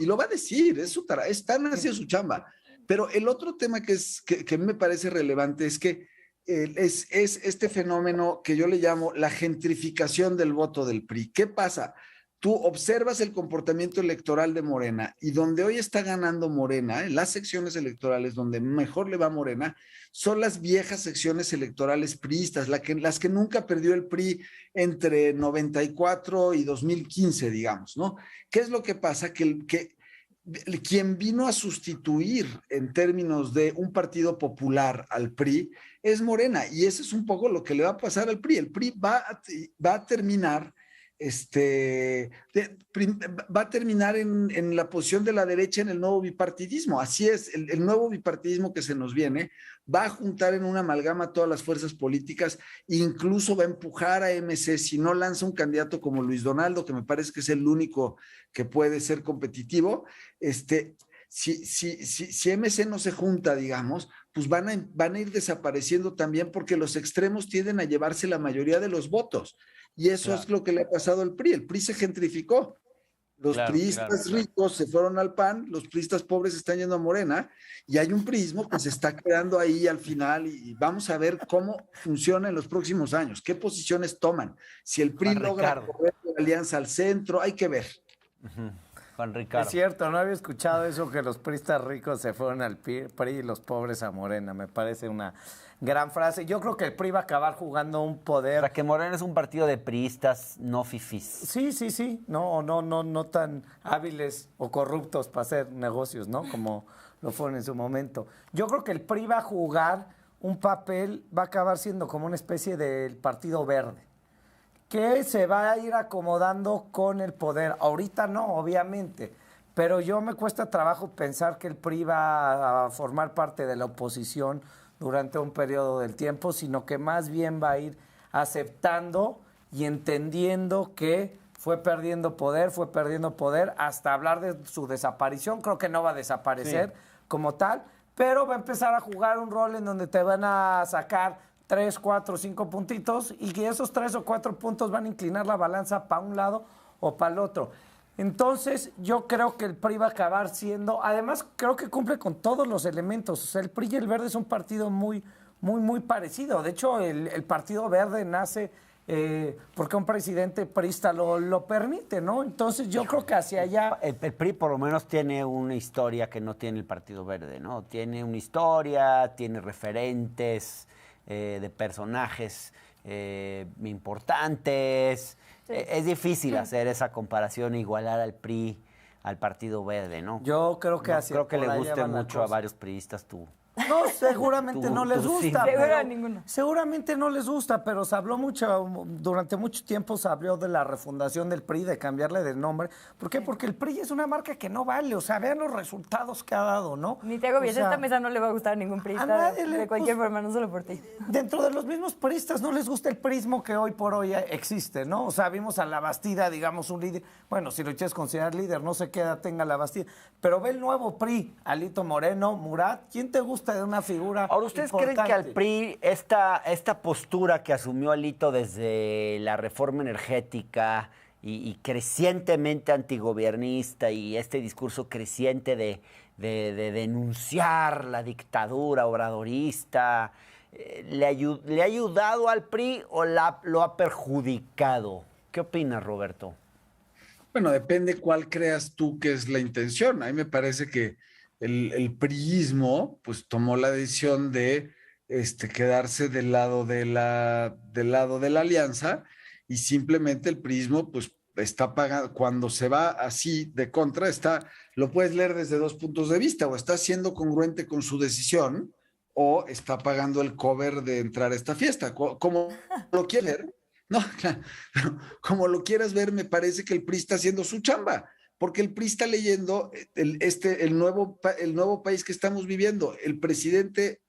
Speaker 2: y lo va a decir, es tan así su chamba. Pero el otro tema que me parece relevante es que es este fenómeno que yo le llamo la gentrificación del voto del PRI. ¿Qué pasa? Tú observas el comportamiento electoral de Morena y donde hoy está ganando Morena, en las secciones electorales donde mejor le va a Morena, son las viejas secciones electorales priistas, las que nunca perdió el PRI entre 94 y 2015, digamos, ¿no? ¿Qué es lo que pasa? Que quien vino a sustituir en términos de un partido popular al PRI es Morena, y eso es un poco lo que le va a pasar al PRI. El PRI va a terminar va a terminar en la posición de la derecha en el nuevo bipartidismo. Así es, el nuevo bipartidismo que se nos viene va a juntar en una amalgama todas las fuerzas políticas, e incluso va a empujar a MC, si no lanza un candidato como Luis Donaldo, que me parece que es el único que puede ser competitivo, si MC no se junta, digamos, pues van a ir desapareciendo también, porque los extremos tienden a llevarse la mayoría de los votos. Y eso es lo que le ha pasado al PRI. El PRI se gentrificó. Los priistas ricos se fueron al PAN, los priistas pobres están yendo a Morena, y hay un priismo que se está quedando ahí al final, y vamos a ver cómo funciona en los próximos años, qué posiciones toman. Si el PRI logra correr la alianza al centro, hay que ver.
Speaker 1: Juan Ricardo.
Speaker 3: Es cierto, no había escuchado eso, que los priistas ricos se fueron al PRI y los pobres a Morena. Me parece una gran frase. Yo creo que el PRI va a acabar jugando un poder.
Speaker 1: O sea, que Morena es un partido de priistas, no fifís.
Speaker 3: Sí. No tan hábiles o corruptos para hacer negocios, ¿no? Como lo fueron en su momento. Yo creo que el PRI va a jugar un papel, va a acabar siendo como una especie del Partido Verde, que se va a ir acomodando con el poder. Ahorita no, obviamente, pero yo me cuesta trabajo pensar que el PRI va a formar parte de la oposición durante un periodo del tiempo, sino que más bien va a ir aceptando y entendiendo que fue perdiendo poder hasta hablar de su desaparición. Creo que no va a desaparecer como tal, pero va a empezar a jugar un rol en donde te van a sacar 3, 4, 5 puntitos, y que esos 3 o 4 puntos van a inclinar la balanza para un lado o para el otro. Entonces, yo creo que el PRI va a acabar siendo, además creo que cumple con todos los elementos. O sea, el PRI y el Verde es un partido muy parecido. De hecho, el Partido Verde nace porque un presidente priista lo permite, ¿no? Entonces, yo creo que hacia allá...
Speaker 1: El PRI por lo menos tiene una historia que no tiene el Partido Verde, ¿no? Tiene una historia, tiene referentes de personajes importantes. Sí. Es difícil hacer esa comparación e igualar al PRI al Partido Verde, ¿no?
Speaker 3: Yo creo que así.
Speaker 1: Creo que le guste mucho a varios priistas tú.
Speaker 3: No, seguramente no les gusta.
Speaker 4: Sí. Seguro a ninguno.
Speaker 3: Seguramente no les gusta, pero se habló mucho, durante mucho tiempo se habló de la refundación del PRI, de cambiarle de nombre. ¿Por qué? Porque el PRI es una marca que no vale. O sea, vean los resultados que ha dado, ¿no?
Speaker 4: Ni te agobies, esta mesa no le va a gustar a ningún priista de cualquier forma, no solo por ti.
Speaker 3: Dentro de los mismos priistas no les gusta el prismo que hoy por hoy existe, ¿no? O sea, vimos a La Bastida, digamos, un líder. Bueno, si lo quieres considerar líder, no sé qué edad tenga La Bastida. Pero ve el nuevo PRI, Alito Moreno, Murat. ¿Quién te gusta de una figura?
Speaker 1: Ahora, ¿ustedes creen que al PRI esta postura que asumió Alito desde la reforma energética y crecientemente antigobiernista y este discurso creciente de denunciar la dictadura obradorista, ¿le ha ayudado al PRI o lo ha perjudicado? ¿Qué opinas, Roberto?
Speaker 2: Bueno, depende cuál creas tú que es la intención. A mí me parece que el priismo pues tomó la decisión de quedarse del lado de la alianza, y simplemente el priismo pues está pagando, cuando se va así de contra, lo puedes leer desde dos puntos de vista: o está siendo congruente con su decisión, o está pagando el cover de entrar a esta fiesta. ¿Cómo lo quieres ver? No, claro, como lo quieras ver, me parece que el PRI está haciendo su chamba, porque el PRI está leyendo el nuevo país que estamos viviendo. El presidente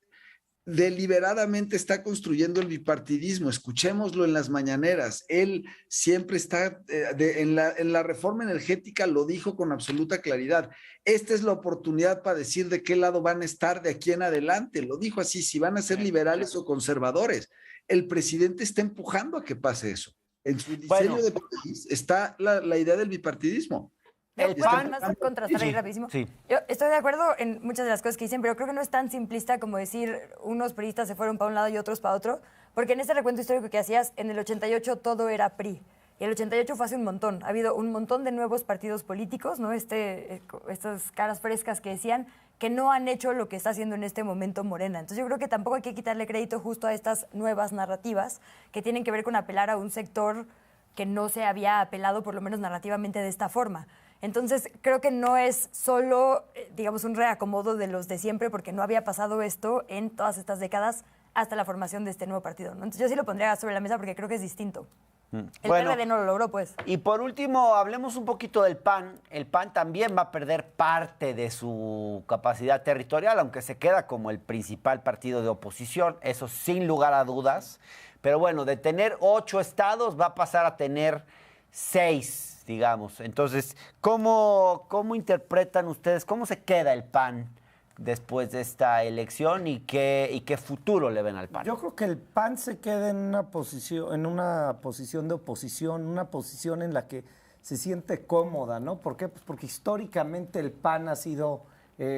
Speaker 2: deliberadamente está construyendo el bipartidismo. Escuchémoslo en las mañaneras. Él siempre está, en la reforma energética lo dijo con absoluta claridad: esta es la oportunidad para decir de qué lado van a estar de aquí en adelante. Lo dijo así: si van a ser liberales o conservadores. El presidente está empujando a que pase eso. En su diseño de país está la idea del bipartidismo.
Speaker 4: El PAN, más contrastar ahí rapidísimo. Sí. Yo estoy de acuerdo en muchas de las cosas que dicen, pero creo que no es tan simplista como decir unos priistas se fueron para un lado y otros para otro, porque en este recuento histórico que hacías, en el 88 todo era PRI. Y el 88 fue hace un montón. Ha habido un montón de nuevos partidos políticos, ¿no? Estas caras frescas que decían que no han hecho lo que está haciendo en este momento Morena. Entonces yo creo que tampoco hay que quitarle crédito justo a estas nuevas narrativas que tienen que ver con apelar a un sector que no se había apelado, por lo menos narrativamente, de esta forma. Entonces, creo que no es solo, digamos, un reacomodo de los de siempre, porque no había pasado esto en todas estas décadas hasta la formación de este nuevo partido, ¿no? Entonces, yo sí lo pondría sobre la mesa porque creo que es distinto. El PRD no lo logró, pues.
Speaker 1: Y por último, hablemos un poquito del PAN. El PAN también va a perder parte de su capacidad territorial, aunque se queda como el principal partido de oposición, eso sin lugar a dudas. Pero bueno, de tener 8 estados va a pasar a tener 6, digamos. Entonces, ¿cómo interpretan ustedes, cómo se queda el PAN después de esta elección y qué futuro le ven al PAN?
Speaker 3: Yo creo que el PAN se queda en una posición de oposición, una posición en la que se siente cómoda, ¿no? ¿Por qué? Pues porque históricamente el PAN ha sido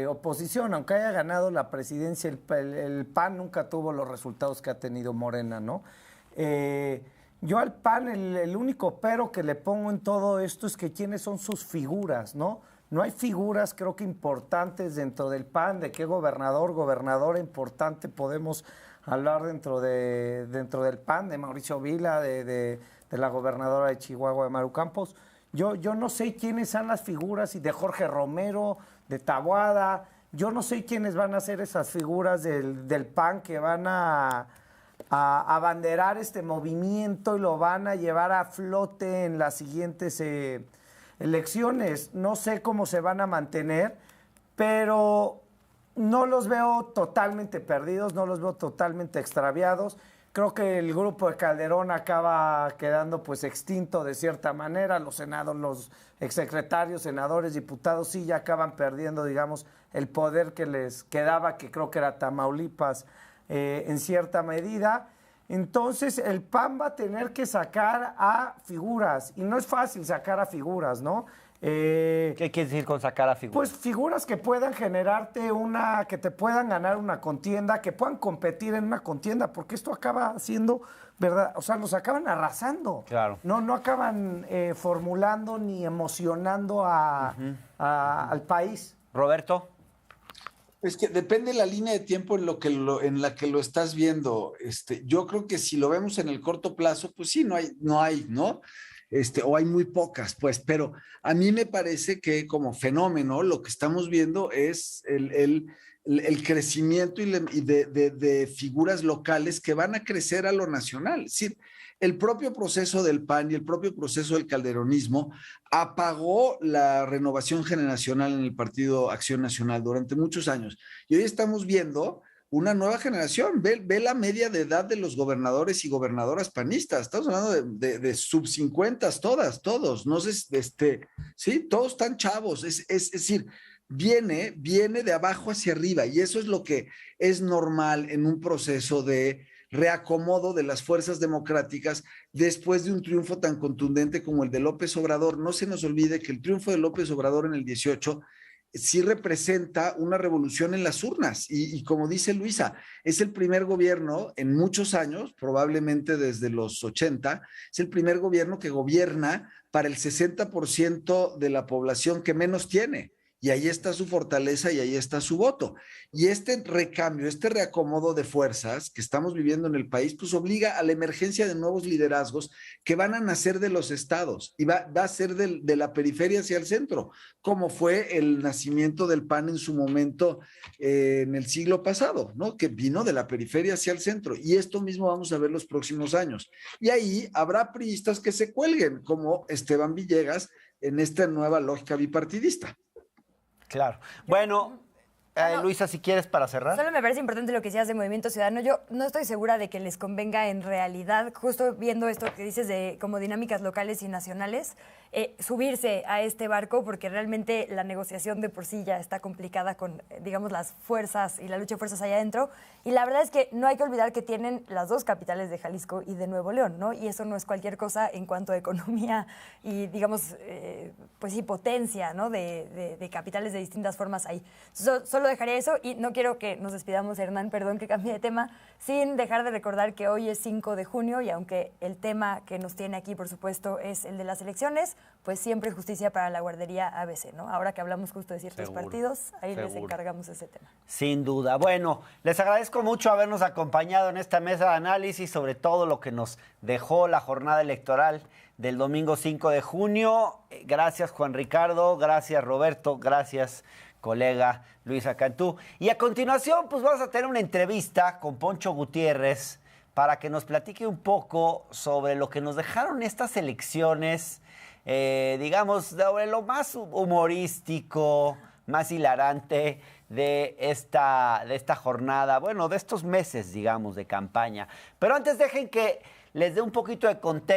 Speaker 3: oposición, aunque haya ganado la presidencia, el PAN nunca tuvo los resultados que ha tenido Morena, ¿no? Yo al PAN, el único pero que le pongo en todo esto es que quiénes son sus figuras, ¿no? No hay figuras, creo que importantes dentro del PAN, de qué gobernadora importante podemos hablar dentro del PAN, de Mauricio Vila, de la gobernadora de Chihuahua, de Maru Campos. Yo no sé quiénes son las figuras, y de Jorge Romero, de Taboada. Yo no sé quiénes van a ser esas figuras del PAN que van a abanderar este movimiento y lo van a llevar a flote en las siguientes elecciones. No sé cómo se van a mantener, pero no los veo totalmente perdidos, no los veo totalmente extraviados. Creo que el grupo de Calderón acaba quedando pues extinto de cierta manera. Los exsecretarios, senadores, diputados sí ya acaban perdiendo, digamos, el poder que les quedaba, que creo que era Tamaulipas en cierta medida. Entonces, el PAN va a tener que sacar a figuras, y no es fácil sacar a figuras, ¿no?
Speaker 1: ¿Qué quiere decir con sacar a figuras?
Speaker 3: Pues figuras que puedan generarte que te puedan ganar una contienda, que puedan competir en una contienda, porque esto acaba siendo, ¿verdad? O sea, los acaban arrasando.
Speaker 1: Claro.
Speaker 3: No acaban formulando ni emocionando al país.
Speaker 1: Roberto.
Speaker 2: Es que depende la línea de tiempo en la que lo estás viendo. Yo creo que si lo vemos en el corto plazo, pues sí, no hay, ¿no? O hay muy pocas, pues, pero a mí me parece que como fenómeno lo que estamos viendo es el crecimiento de figuras locales que van a crecer a lo nacional. Es decir, el propio proceso del PAN y el propio proceso del calderonismo apagó la renovación generacional en el Partido Acción Nacional durante muchos años. Y hoy estamos viendo una nueva generación. Ve la media de edad de los gobernadores y gobernadoras panistas. Estamos hablando de sub 50, todos. No sé, sí, todos están chavos. Es decir, viene de abajo hacia arriba y eso es lo que es normal en un proceso de reacomodo de las fuerzas democráticas después de un triunfo tan contundente como el de López Obrador. No se nos olvide que el triunfo de López Obrador en el 18 sí representa una revolución en las urnas y como dice Luisa, es el primer gobierno en muchos años, probablemente desde los 80, es el primer gobierno que gobierna para el 60% de la población que menos tiene. Y ahí está su fortaleza y ahí está su voto. Y este recambio, este reacomodo de fuerzas que estamos viviendo en el país, pues obliga a la emergencia de nuevos liderazgos que van a nacer de los estados y va a ser de la periferia hacia el centro, como fue el nacimiento del PAN en su momento en el siglo pasado, ¿no? Que vino de la periferia hacia el centro. Y esto mismo vamos a ver los próximos años. Y ahí habrá priistas que se cuelguen, como Esteban Villegas, en esta nueva lógica bipartidista.
Speaker 1: Claro. Bueno, Luisa, si quieres para cerrar.
Speaker 4: Solo me parece importante lo que decías de Movimiento Ciudadano. Yo no estoy segura de que les convenga en realidad, justo viendo esto que dices de como dinámicas locales y nacionales, subirse a este barco porque realmente la negociación de por sí ya está complicada con, digamos, las fuerzas y la lucha de fuerzas allá adentro. Y la verdad es que no hay que olvidar que tienen las dos capitales de Jalisco y de Nuevo León, ¿no? Y eso no es cualquier cosa en cuanto a economía y, digamos, pues sí, potencia, ¿no? De capitales de distintas formas ahí. Solo dejaré eso y no quiero que nos despidamos, Hernán, perdón que cambie de tema, sin dejar de recordar que hoy es 5 de junio y aunque el tema que nos tiene aquí, por supuesto, es el de las elecciones, pues siempre justicia para la guardería ABC, ¿no? Ahora que hablamos justo de ciertos partidos, ahí les encargamos ese tema.
Speaker 1: Sin duda. Bueno, les agradezco mucho habernos acompañado en esta mesa de análisis sobre todo lo que nos dejó la jornada electoral del domingo 5 de junio. Gracias, Juan Ricardo. Gracias, Roberto. Gracias, colega Luisa Cantú. Y a continuación, pues vamos a tener una entrevista con Poncho Gutiérrez para que nos platique un poco sobre lo que nos dejaron estas elecciones, digamos, sobre lo más humorístico, más hilarante de esta jornada, bueno, de estos meses, digamos, de campaña. Pero antes dejen que les dé un poquito de contexto